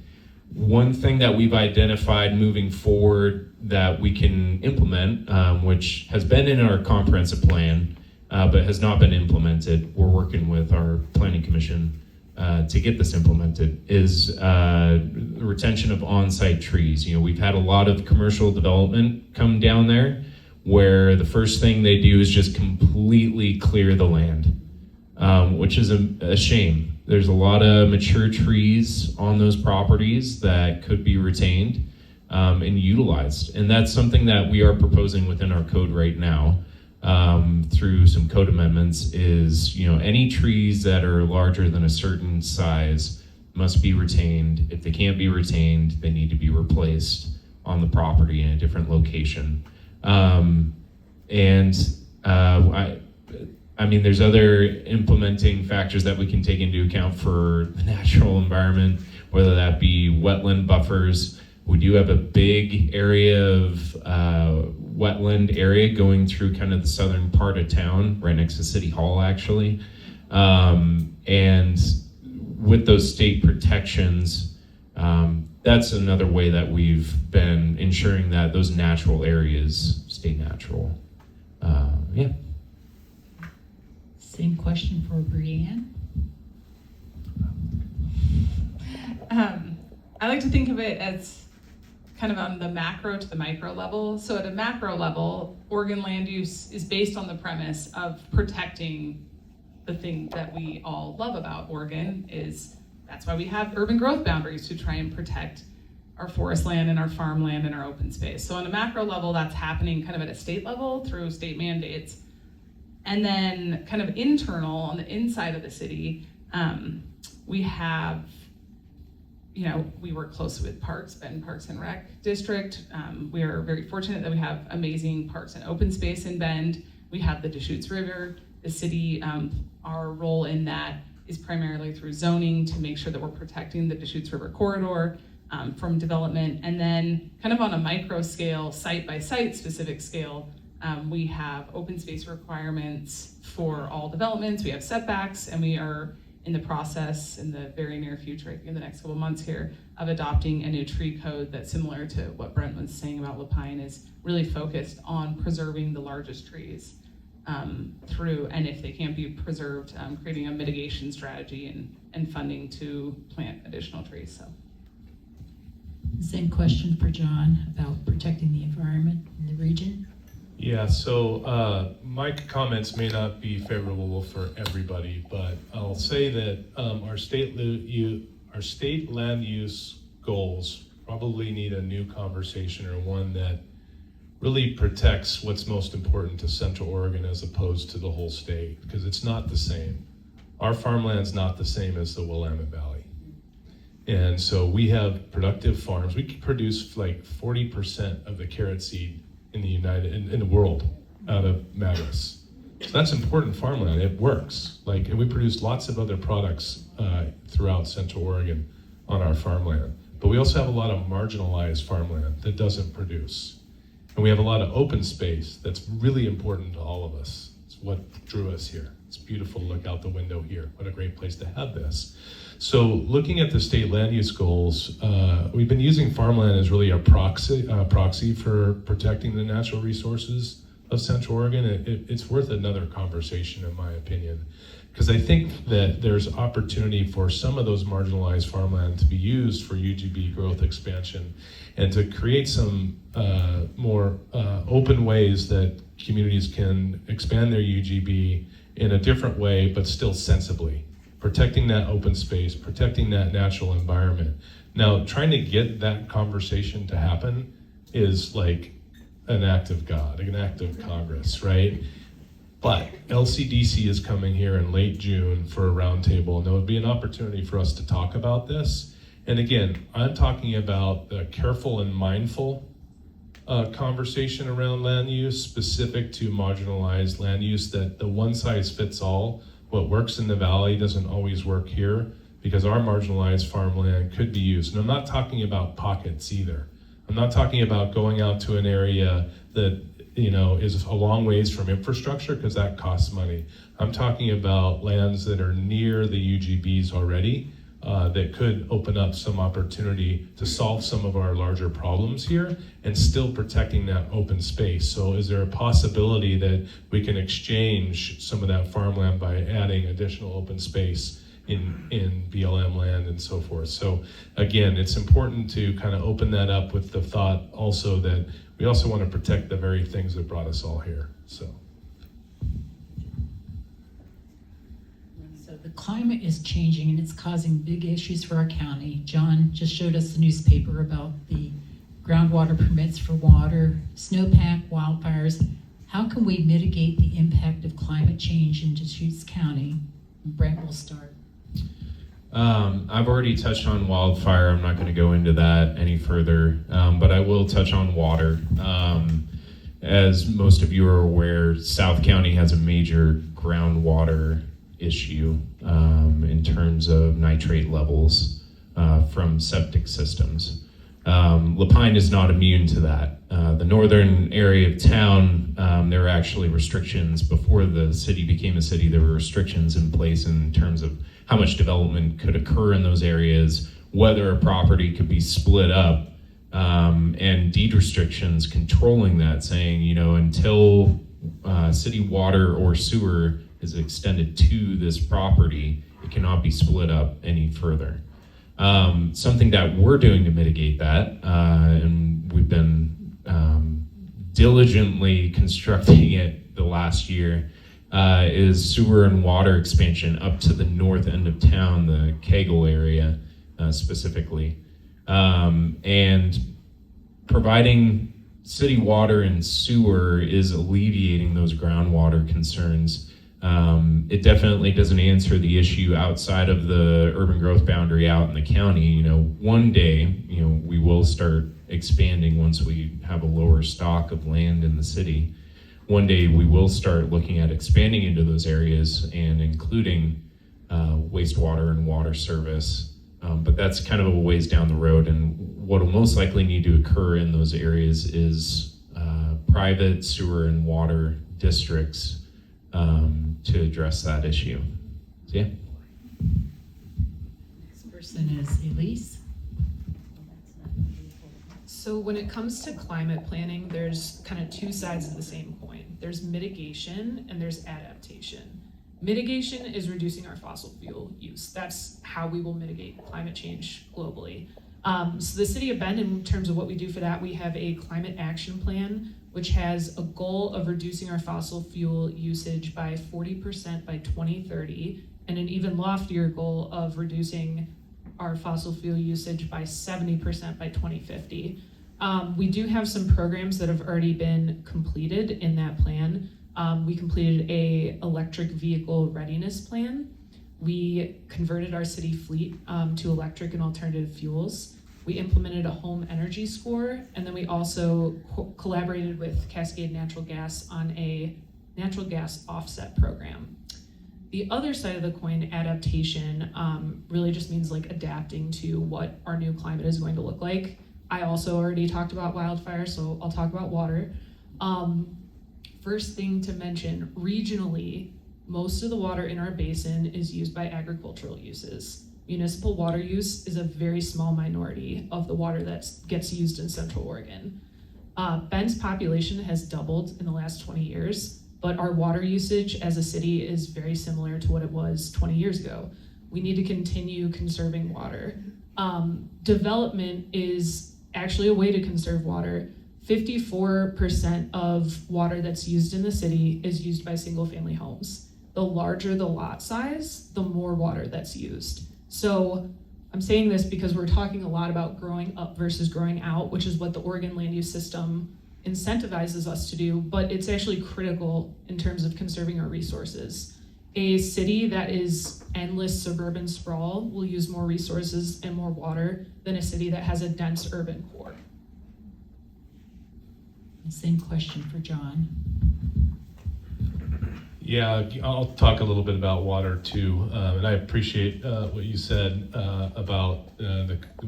one thing that we've identified moving forward that we can implement, which has been in our comprehensive plan, but has not been implemented, we're working with our planning commission to get this implemented, is retention of on-site trees. You know, we've had a lot of commercial development come down there where the first thing they do is just completely clear the land, which is a shame. There's a lot of mature trees on those properties that could be retained and utilized. And that's something that we are proposing within our code right now through some code amendments is, you know, any trees that are larger than a certain size must be retained. If they can't be retained, they need to be replaced on the property in a different location. I mean, there's other implementing factors that we can take into account for the natural environment, whether that be wetland buffers. We do have a big area of wetland area going through kind of the southern part of town, right next to City Hall, actually. And with those state protections, that's another way that we've been ensuring that those natural areas stay natural. Yeah. Same question for BreAnne. I like to think of it as kind of on the macro to the micro level. So at a macro level, Oregon land use is based on the premise of protecting the thing that we all love about Oregon. Is that's why we have urban growth boundaries, to try and protect our forest land and our farmland and our open space. So on a macro level, that's happening kind of at a state level through state mandates. And then kind of internal, on the inside of the city, we have, you know, we work closely with Parks, Bend Parks and Rec District. We are very fortunate that we have amazing parks and open space in Bend. We have the Deschutes River. The city, our role in that is primarily through zoning to make sure that we're protecting the Deschutes River corridor from development. And then kind of on a micro scale, site by site specific scale, we have open space requirements for all developments. We have setbacks, and we are in the process in the very near future, in the next couple of months here, of adopting a new tree code that's similar to what Brent was saying about Lapine, is really focused on preserving the largest trees through, and if they can't be preserved, creating a mitigation strategy and funding to plant additional trees. So. Same question for John about protecting the environment in the region. Yeah, so my comments may not be favorable for everybody, but I'll say that our state land use goals probably need a new conversation, or one that really protects what's most important to Central Oregon as opposed to the whole state, because it's not the same. Our farmland's not the same as the Willamette Valley. And so we have productive farms. We can produce like 40% of the carrot seed in the world out of Madras. So that's important farmland. It works. And we produce lots of other products throughout Central Oregon on our farmland. But we also have a lot of marginalized farmland that doesn't produce. And we have a lot of open space that's really important to all of us. It's what drew us here. It's beautiful to look out the window here. What a great place to have this. So looking at the state land use goals, we've been using farmland as really a proxy for protecting the natural resources of Central Oregon. It's worth another conversation, in my opinion, because I think that there's opportunity for some of those marginalized farmland to be used for UGB growth expansion, and to create some more open ways that communities can expand their UGB in a different way, but still sensibly. Protecting that open space, protecting that natural environment. Now, trying to get that conversation to happen is like an act of God, an act of Congress, right? But LCDC is coming here in late June for a roundtable, and there will be an opportunity for us to talk about this. And again, I'm talking about the careful and mindful conversation around land use specific to marginalized land use, that the one size fits all, what works in the valley doesn't always work here, because our marginalized farmland could be used. And I'm not talking about pockets either. I'm not talking about going out to an area that is a long ways from infrastructure, because that costs money. I'm talking about lands that are near the UGBs already, that could open up some opportunity to solve some of our larger problems here and still protecting that open space. So is there a possibility that we can exchange some of that farmland by adding additional open space in BLM land and so forth? So again, it's important to kind of open that up with the thought also that we also want to protect the very things that brought us all here. So the climate is changing and it's causing big issues for our county. John just showed us the newspaper about the groundwater permits for water, snowpack, wildfires. How can we mitigate the impact of climate change in Deschutes County? Brent will start. I've already touched on wildfire. I'm not going to go into that any further, but I will touch on water. As most of you are aware, South County has a major groundwater issue in terms of nitrate levels from septic systems. Lapine is not immune to that. The northern area of town, there were actually restrictions before the city became a city. There were restrictions in place in terms of how much development could occur in those areas, whether a property could be split up, and deed restrictions controlling that, saying, until city water or sewer is extended to this property, it cannot be split up any further. Something that we're doing to mitigate that, and we've been diligently constructing it the last year, is sewer and water expansion up to the north end of town, the Gale area specifically. And providing city water and sewer is alleviating those groundwater concerns. It definitely doesn't answer the issue outside of the urban growth boundary out in the county. One day, we will start expanding once we have a lower stock of land in the city. One day we will start looking at expanding into those areas and including wastewater and water service. But that's kind of a ways down the road, and what will most likely need to occur in those areas is private sewer and water districts to address that issue. So, yeah. Next person is Elyse. So when it comes to climate planning, there's kind of two sides of the same coin. There's mitigation and there's adaptation. Mitigation is reducing our fossil fuel use. That's how we will mitigate climate change globally. So the City of Bend, in terms of what we do for that, we have a climate action plan, which has a goal of reducing our fossil fuel usage by 40% by 2030, and an even loftier goal of reducing our fossil fuel usage by 70% by 2050. We do have some programs that have already been completed in that plan. We completed a electric vehicle readiness plan. We converted our city fleet to electric and alternative fuels. We implemented a home energy score, and then we also collaborated with Cascade Natural Gas on a natural gas offset program. The other side of the coin, adaptation, really just means like adapting to what our new climate is going to look like. I also already talked about wildfire, so I'll talk about water. First thing to mention, regionally, most of the water in our basin is used by agricultural uses. Municipal water use is a very small minority of the water that gets used in Central Oregon. Bend's population has doubled in the last 20 years, but our water usage as a city is very similar to what it was 20 years ago. We need to continue conserving water. Development is actually a way to conserve water. 54% of water that's used in the city is used by single-family homes. The larger the lot size, the more water that's used. So I'm saying this because we're talking a lot about growing up versus growing out, which is what the Oregon land use system incentivizes us to do, but it's actually critical in terms of conserving our resources. A city that is endless suburban sprawl will use more resources and more water than a city that has a dense urban core. Same question for John. Yeah, I'll talk a little bit about water too, and I appreciate what you said about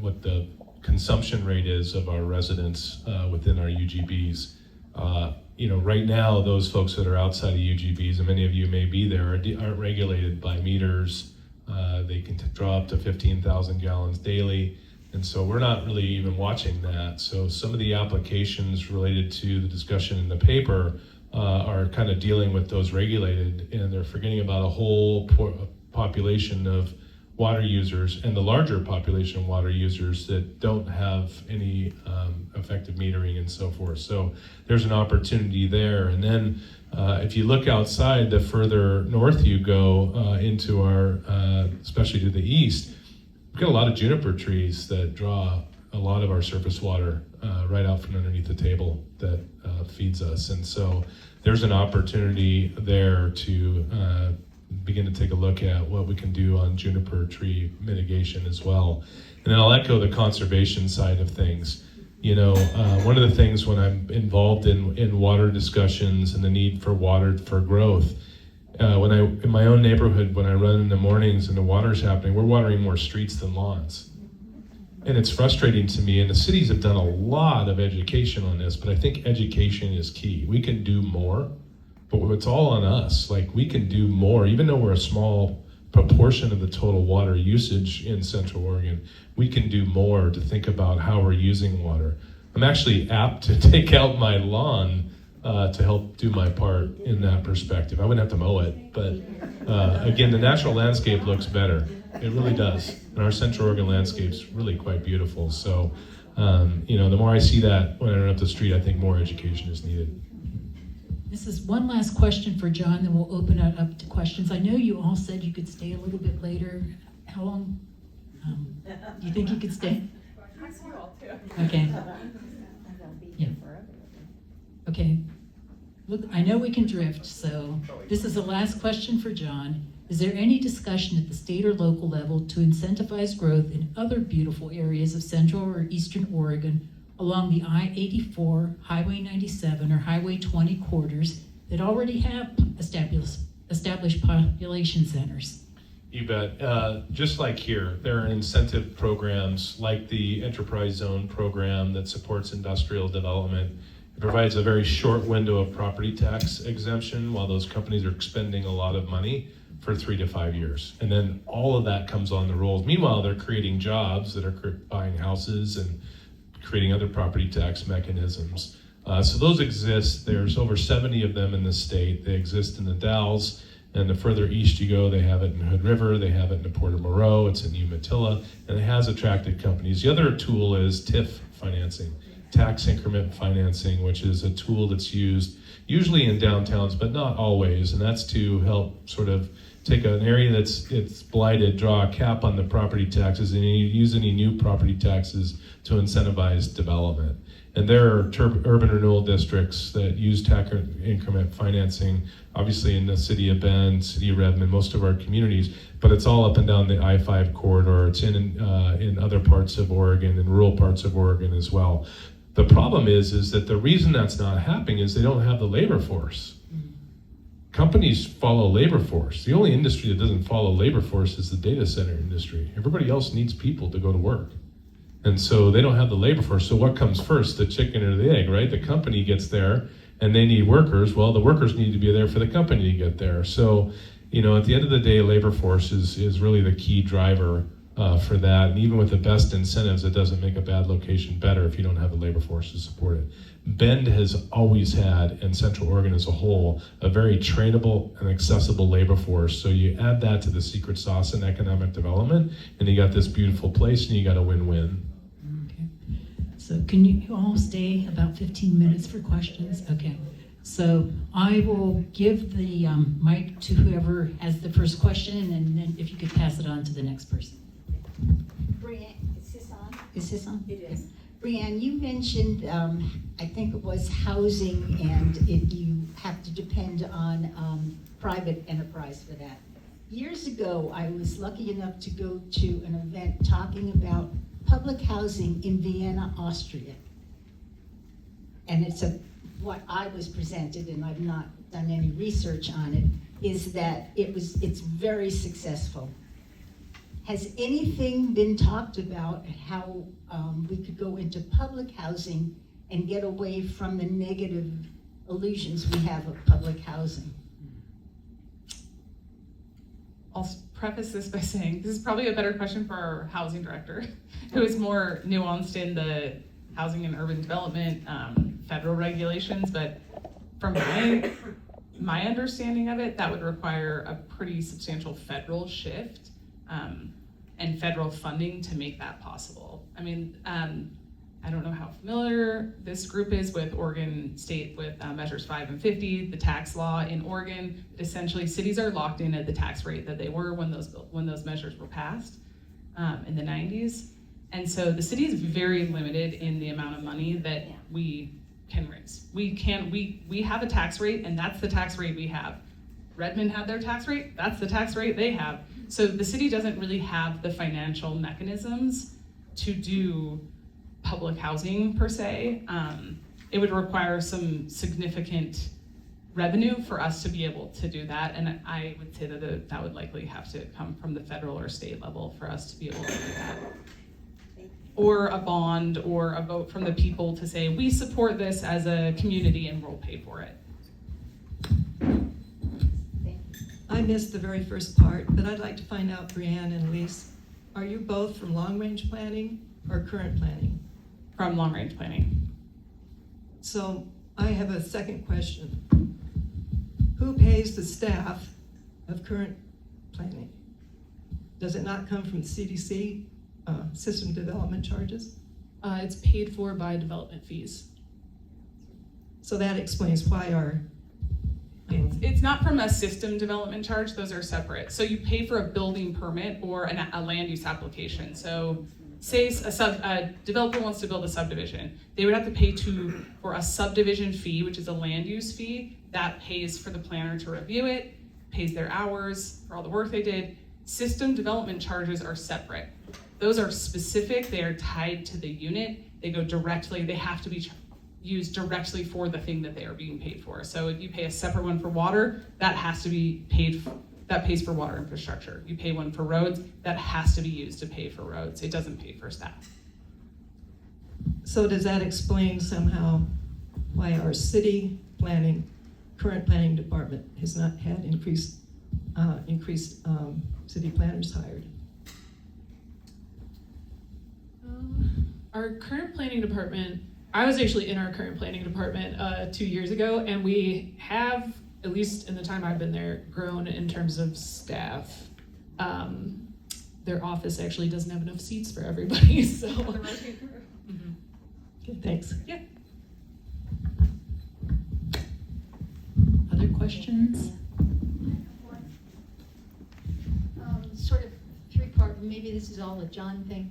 what the consumption rate is of our residents within our UGBs. Right now, those folks that are outside of UGBs, and many of you may be there, aren't regulated by meters. They can draw up to 15,000 gallons daily, and so we're not really even watching that. So some of the applications related to the discussion in the paper are kind of dealing with those regulated, and they're forgetting about a whole population of water users and the larger population of water users that don't have any effective metering and so forth. So there's an opportunity there. And then if you look outside, the further north you go into our, especially to the east, we've got a lot of juniper trees that draw a lot of our surface water right out from underneath the table that feeds us. And so there's an opportunity there to begin to take a look at what we can do on juniper tree mitigation as well. And then I'll echo the conservation side of things. One of the things when I'm involved in water discussions and the need for water for growth, in my own neighborhood, when I run in the mornings and the water's happening, we're watering more streets than lawns. And it's frustrating to me, and the cities have done a lot of education on this, but I think education is key. We can do more, but it's all on us. Like, we can do more, even though we're a small proportion of the total water usage in Central Oregon, we can do more to think about how we're using water. I'm actually apt to take out my lawn to help do my part in that perspective. I wouldn't have to mow it, but again, the natural landscape looks better. It really does. And our Central Oregon landscape's really quite beautiful. So, the more I see that when I run up the street, I think more education is needed. This is one last question for John, then we'll open it up to questions. I know you all said you could stay a little bit later. How long do you think you could stay? Okay. Yeah. Okay. Look, I know we can drift, so this is the last question for John. Is there any discussion at the state or local level to incentivize growth in other beautiful areas of Central or Eastern Oregon along the I-84, Highway 97, or Highway 20 corridors that already have established population centers? You bet. Just like here, there are incentive programs like the Enterprise Zone program that supports industrial development. It provides a very short window of property tax exemption while those companies are expending a lot of money for 3 to 5 years. And then all of that comes on the rolls. Meanwhile, they're creating jobs that are buying houses and creating other property tax mechanisms. So those exist. There's over 70 of them in the state. They exist in the Dalles, and the further east you go, they have it in Hood River, they have it in the Port of Moreau, it's in Umatilla, and it has attracted companies. The other tool is TIF financing, tax increment financing, which is a tool that's used usually in downtowns, but not always, and that's to help sort of take an area it's blighted, draw a cap on the property taxes, and use any new property taxes to incentivize development. And there are urban renewal districts that use tax increment financing, obviously in the city of Bend, city of Redmond, most of our communities, but it's all up and down the I-5 corridor. It's in other parts of Oregon, in rural parts of Oregon as well. The problem is that the reason that's not happening is they don't have the labor force. Companies follow labor force. The only industry that doesn't follow labor force is the data center industry. Everybody else needs people to go to work. And so they don't have the labor force. So what comes first, the chicken or the egg, right? The company gets there and they need workers. Well, the workers need to be there for the company to get there. So, at the end of the day, labor force is really the key driver for that. And even with the best incentives, it doesn't make a bad location better if you don't have the labor force to support it. Bend has always had, and Central Oregon as a whole, a very trainable and accessible labor force. So you add that to the secret sauce in economic development, and you got this beautiful place, and you got a win-win. Okay. So can you all stay about 15 minutes for questions? Okay. So I will give the mic to whoever has the first question, and then if you could pass it on to the next person. BreAnne, is this on? Is this on? It is. BreAnne, you mentioned, I think it was housing, and you have to depend on private enterprise for that. Years ago, I was lucky enough to go to an event talking about public housing in Vienna, Austria. And it's a what I was presented, and I've not done any research on it, is that it's very successful. Has anything been talked about how we could go into public housing and get away from the negative illusions we have of public housing? I'll preface this by saying this is probably a better question for our housing director, who is more nuanced in the housing and urban development federal regulations. But from my understanding of it, that would require a pretty substantial federal shift and federal funding to make that possible. I mean, I don't know how familiar this group is with Oregon State with Measures 5 and 50, the tax law in Oregon. Essentially, cities are locked in at the tax rate that they were when those measures were passed in the 90s. And so the city is very limited in the amount of money that we can raise. We have a tax rate, and that's the tax rate we have. Redmond had their tax rate, that's the tax rate they have. So the city doesn't really have the financial mechanisms to do public housing per se. It would require some significant revenue for us to be able to do that, and I would say that that would likely have to come from the federal or state level for us to be able to do that. Or a bond or a vote from the people to say, we support this as a community and we'll pay for it. I missed the very first part, but I'd like to find out, BreAnne and Elyse, are you both from long-range planning or current planning? From long-range planning. So I have a second question. Who pays the staff of current planning? Does it not come from CDC, system development charges? It's paid for by development fees. So that explains why our It's not from a system development charge, those are separate. So you pay for a building permit or a land use application. So say a developer wants to build a subdivision, they would have to pay for a subdivision fee, which is a land use fee, that pays for the planner to review it, pays their hours for all the work they did. System development charges are separate. Those are specific, they are tied to the unit, they go directly, they have to be used directly for the thing that they are being paid for. So if you pay a separate one for water, that has to be paid for, that pays for water infrastructure. You pay one for roads, that has to be used to pay for roads. It doesn't pay for staff. So does that explain somehow why our city planning, current planning department has not had increased city planners hired? Our current planning department, I was actually in our current planning department 2 years ago, and we have, at least in the time I've been there, grown in terms of staff. Their office actually doesn't have enough seats for everybody, so. Okay, thanks. Yeah. Other questions? Sort of three-part, maybe this is all a John thing.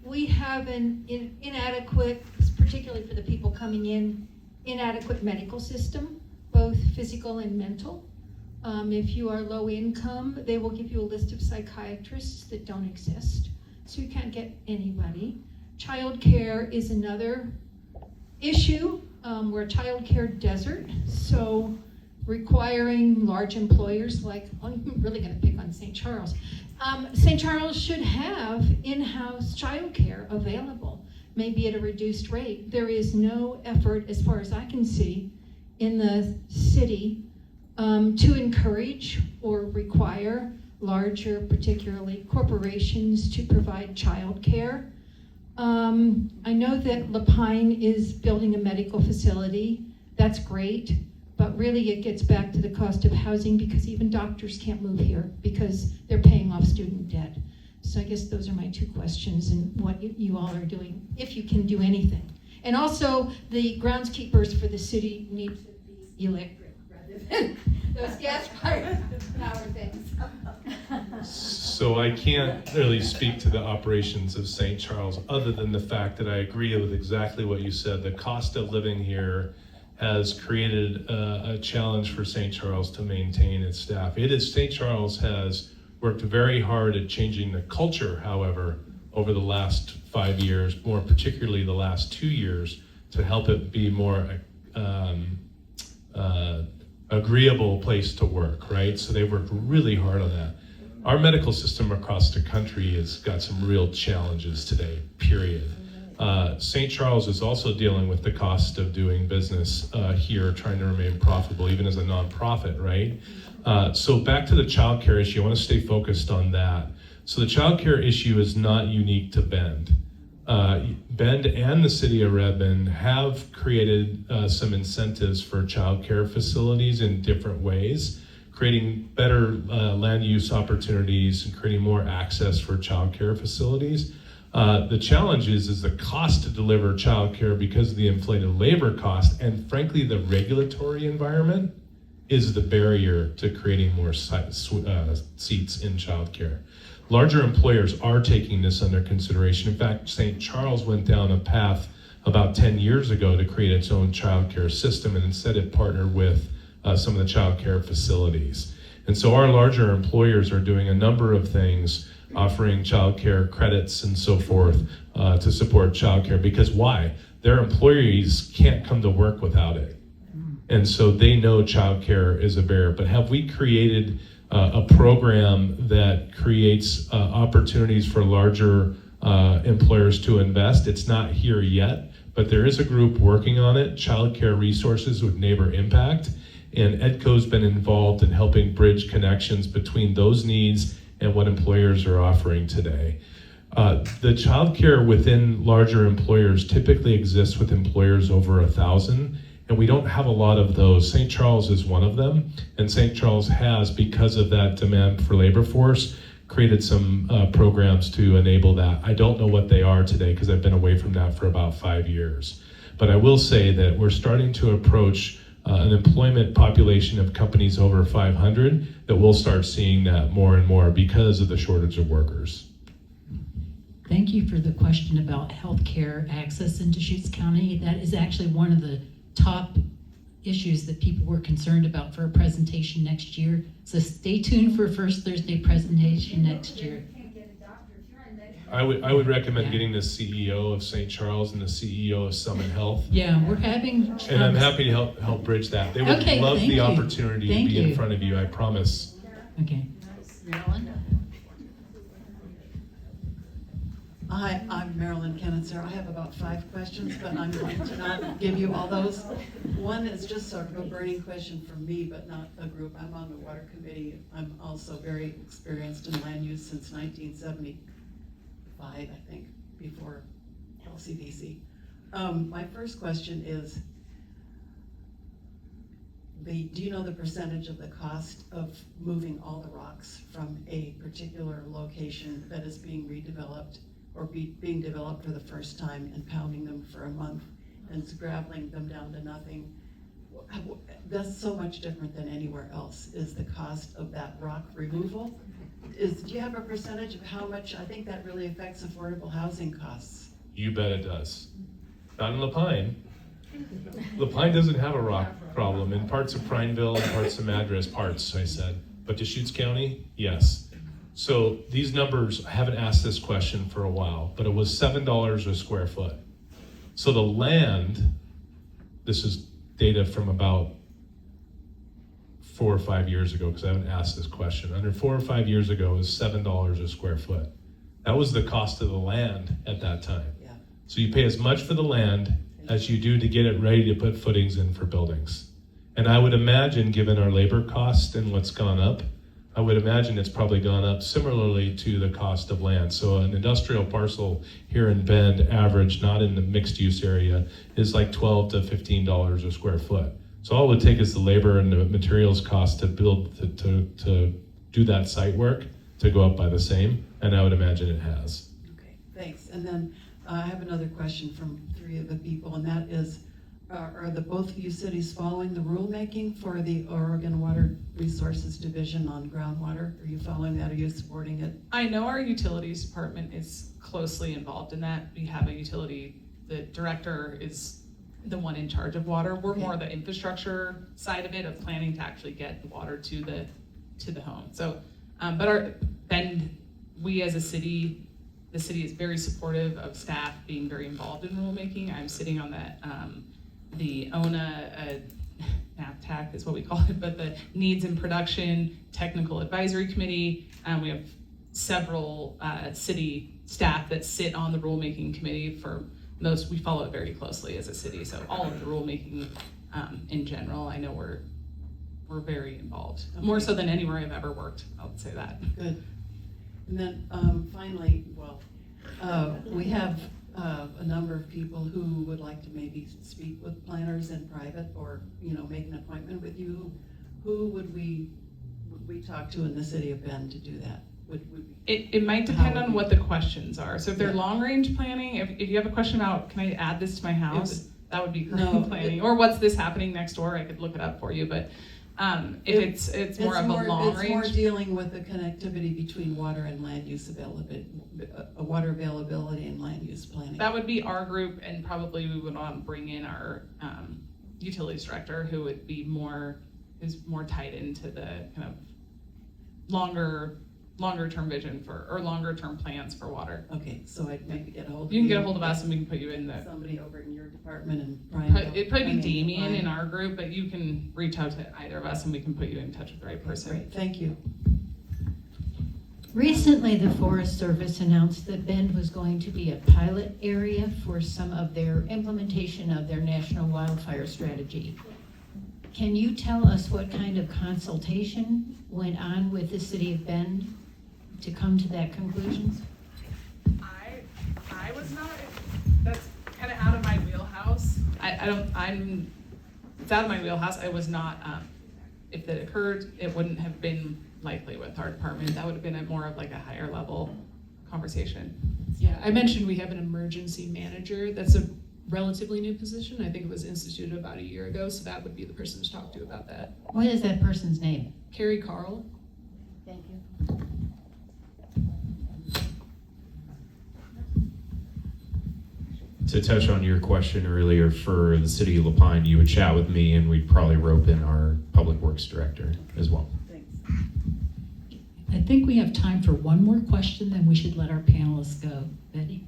We have an inadequate, particularly for the people coming in, inadequate medical system, both physical and mental. If you are low income, they will give you a list of psychiatrists that don't exist, so you can't get anybody. Childcare is another issue. We're a childcare desert, so requiring large employers like, I'm really gonna pick on St. Charles. St. Charles should have in-house childcare available, maybe at a reduced rate. There is no effort, as far as I can see, in the city to encourage or require larger, particularly corporations, to provide childcare. I know that Lapine is building a medical facility. That's great. But really it gets back to the cost of housing, because even doctors can't move here because they're paying off student debt. So I guess those are my two questions, and what you all are doing, if you can do anything. And also the groundskeepers for the city need to be electric rather than those gas-powered things. So I can't really speak to the operations of St. Charles other than the fact that I agree with exactly what you said. The cost of living here has created a challenge for St. Charles to maintain its staff. St. Charles has worked very hard at changing the culture, however, over the last 5 years, more particularly the last 2 years, to help it be more agreeable place to work, right? So they worked really hard on that. Our medical system across the country has got some real challenges today, period. St. Charles is also dealing with the cost of doing business here, trying to remain profitable, even as a nonprofit, right? So back to the child care issue, I want to stay focused on that. So the child care issue is not unique to Bend. Bend and the city of Redmond have created some incentives for child care facilities in different ways, creating better land use opportunities and creating more access for child care facilities. The challenge is the cost to deliver childcare because of the inflated labor cost, and frankly, the regulatory environment is the barrier to creating more seats in childcare. Larger employers are taking this under consideration. In fact, St. Charles went down a path about 10 years ago to create its own childcare system, and instead it partnered with some of the childcare facilities. And so our larger employers are doing a number of things, offering childcare credits and so forth to support childcare. Because why? Their employees can't come to work without it. And so they know childcare is a barrier. But have we created a program that creates opportunities for larger employers to invest? It's not here yet, but there is a group working on it, Childcare Resources with Neighbor Impact. And EDCO's been involved in helping bridge connections between those needs and what employers are offering today. The childcare within larger employers typically exists with employers over 1,000, and we don't have a lot of those. St. Charles is one of them, and St. Charles has, because of that demand for labor force, created some programs to enable that. I don't know what they are today because I've been away from that for about 5 years. But I will say that we're starting to approach an employment population of companies over 500 that we'll start seeing that more and more because of the shortage of workers. Thank you for the question about healthcare access in Deschutes County. That is actually one of the top issues that people were concerned about for a presentation next year. So stay tuned for First Thursday presentation next year. I would recommend getting the CEO of St. Charles and the CEO of Summit Health. Yeah, we're having... And I'm happy to help bridge that. They would love the opportunity to be in front of you, I promise. Okay. Marilyn? Hi, I'm Marilyn Kennitzer. I have about 5 questions, but I'm going to not give you all those. One is just sort of a burning question for me, but not a group. I'm on the water committee. I'm also very experienced in land use since 1975, I think, before LCDC. My first question is, do you know the percentage of the cost of moving all the rocks from a particular location that is being redeveloped or being developed for the first time and pounding them for a month and graveling them down to nothing? That's so much different than anywhere else, is the cost of that rock removal. Do you have a percentage of how much? I think that really affects affordable housing costs. You bet it does. Not in Lapine. Lapine doesn't have a rock problem. In parts of Prineville and parts of Madras, I said. But Deschutes County, yes. So these numbers, I haven't asked this question for a while, but it was $7 a square foot. So the land, this is data from about 4 or 5 years ago, because I haven't asked this question. Under 4 or 5 years ago, it was $7 a square foot. That was the cost of the land at that time. Yeah. So you pay as much for the land as you do to get it ready to put footings in for buildings. And I would imagine, given our labor cost and what's gone up, I would imagine it's probably gone up similarly to the cost of land. So an industrial parcel here in Bend, average, not in the mixed use area, is like $12 to $15 a square foot. So all it would take is the labor and the materials cost to build, to do that site work to go up by the same, and I would imagine it has. Okay, thanks. And then I have another question from 3 of the people, and that is, are the both of you cities following the rulemaking for the Oregon Water Resources Division on groundwater? Are you following that? Are you supporting it? I know our utilities department is closely involved in that. We have a utility, the director is the one in charge of water. We're more the infrastructure side of it, of planning to actually get the water to the home. So, but we as a city, the city is very supportive of staff being very involved in rulemaking. I'm sitting on that the ONA, NAPTAC is what we call it, but the Needs and Production Technical Advisory Committee. We have several city staff that sit on the rulemaking committee for most. We follow it very closely as a city, so all of the rulemaking in general, I know we're very involved, more so than anywhere I've ever worked. I would say that. Good. And then finally, we have a number of people who would like to maybe speak with planners in private, or make an appointment with you. Who would we talk to in the city of Bend to do that? It might depend on what the questions are. So if they're long range planning, if you have a question about, can I add this to my house? That would be current planning. Or what's this happening next door? I could look it up for you. But if it's more of a long range. It's more dealing with the connectivity between water and land use availability, water availability and land use planning. That would be our group, and probably we would want to bring in our utilities director, who would be is more tied into the kind of longer term vision or longer term plans for water. Okay, so I'd maybe get a hold of you. You can get a hold of us and we can put you in somebody over in your department, and Brian. It'd probably be Damien in our group, but you can reach out to either of us and we can put you in touch with the right person. Great, thank you. Recently, the Forest Service announced that Bend was going to be a pilot area for some of their implementation of their national wildfire strategy. Can you tell us what kind of consultation went on with the city of Bend to come to that conclusion? I was not, that's kind of out of my wheelhouse. It's out of my wheelhouse. I was not, if that occurred, it wouldn't have been likely with our department. That would have been more of like a higher level conversation. Yeah, I mentioned we have an emergency manager. That's a relatively new position. I think it was instituted about a year ago, so that would be the person to talk to about that. What is that person's name? Carrie Carl. Thank you. To touch on your question earlier, for the city of LaPine, you would chat with me and we'd probably rope in our public works director as well. Thanks. I think we have time for one more question, then we should let our panelists go. Betty?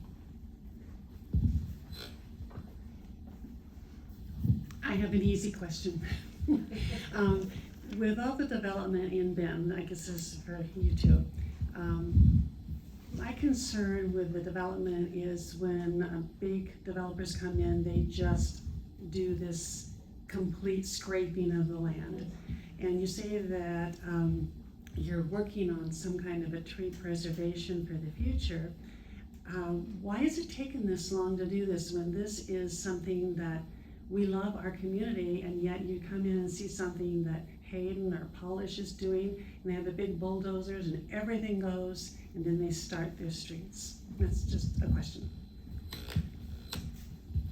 I have an easy question. With all the development in Bend, I guess this is for you too. My concern with the development is when big developers come in, they just do this complete scraping of the land. And you say that you're working on some kind of a tree preservation for the future. Why is it taking this long to do this when this is something that we love our community, and yet you come in and see something that Hayden or Polish is doing, and they have the big bulldozers and everything goes, and then they start their streets? That's just a question.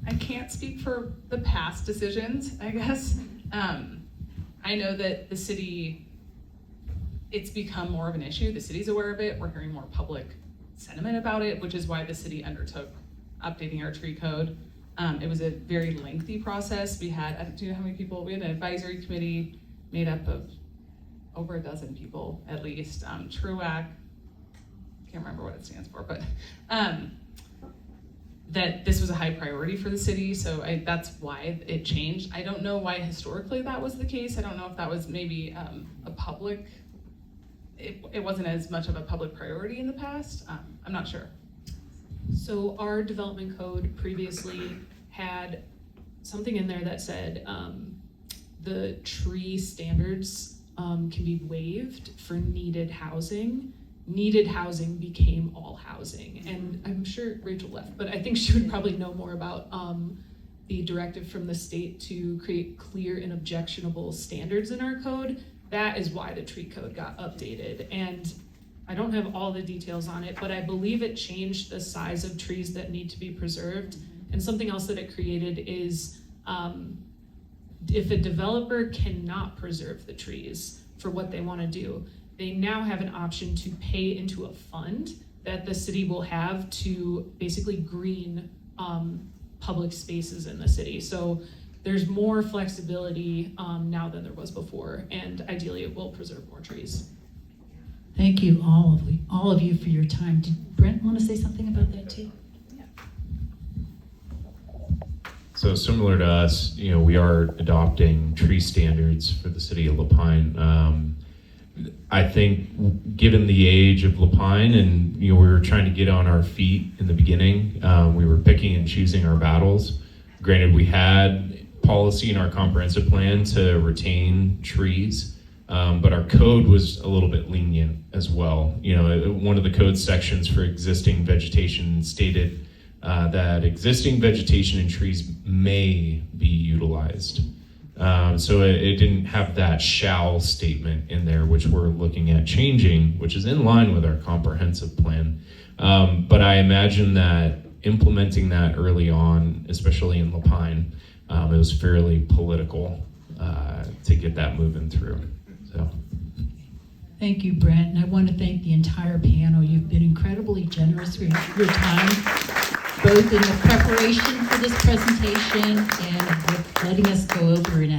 I can't speak for the past decisions, I guess. I know that the city, it's become more of an issue. The city's aware of it. We're hearing more public sentiment about it, which is why the city undertook updating our tree code. It was a very lengthy process. We had, do you know how many people? We had an advisory committee made up of over a dozen people, at least. TRUAC, can't remember what it stands for, but that this was a high priority for the city, so that's why it changed. I don't know why historically that was the case. I don't know if that was maybe a public, it wasn't as much of a public priority in the past. I'm not sure. So our development code previously had something in there that said the tree standards can be waived for needed housing. Needed housing became all housing. And I'm sure Rachel left, but I think she would probably know more about the directive from the state to create clear and objectionable standards in our code. That is why the tree code got updated. And I don't have all the details on it, but I believe it changed the size of trees that need to be preserved. And something else that it created is if a developer cannot preserve the trees for what they want to do, they now have an option to pay into a fund that the city will have to basically green public spaces in the city. So there's more flexibility now than there was before, and ideally it will preserve more trees. Thank you, all of you for your time. Did Brent want to say something about that too? So similar to us, we are adopting tree standards for the city of Lapine. I think given the age of Lapine and, we were trying to get on our feet in the beginning, we were picking and choosing our battles. Granted, we had policy in our comprehensive plan to retain trees, but our code was a little bit lenient as well. One of the code sections for existing vegetation stated that existing vegetation and trees may be utilized. So it didn't have that shall statement in there, which we're looking at changing, which is in line with our comprehensive plan. But I imagine that implementing that early on, especially in Lapine, it was fairly political to get that moving through. So. Thank you, Brent, and I want to thank the entire panel. You've been incredibly generous with your time, both in the preparation for this presentation and with letting us go over it.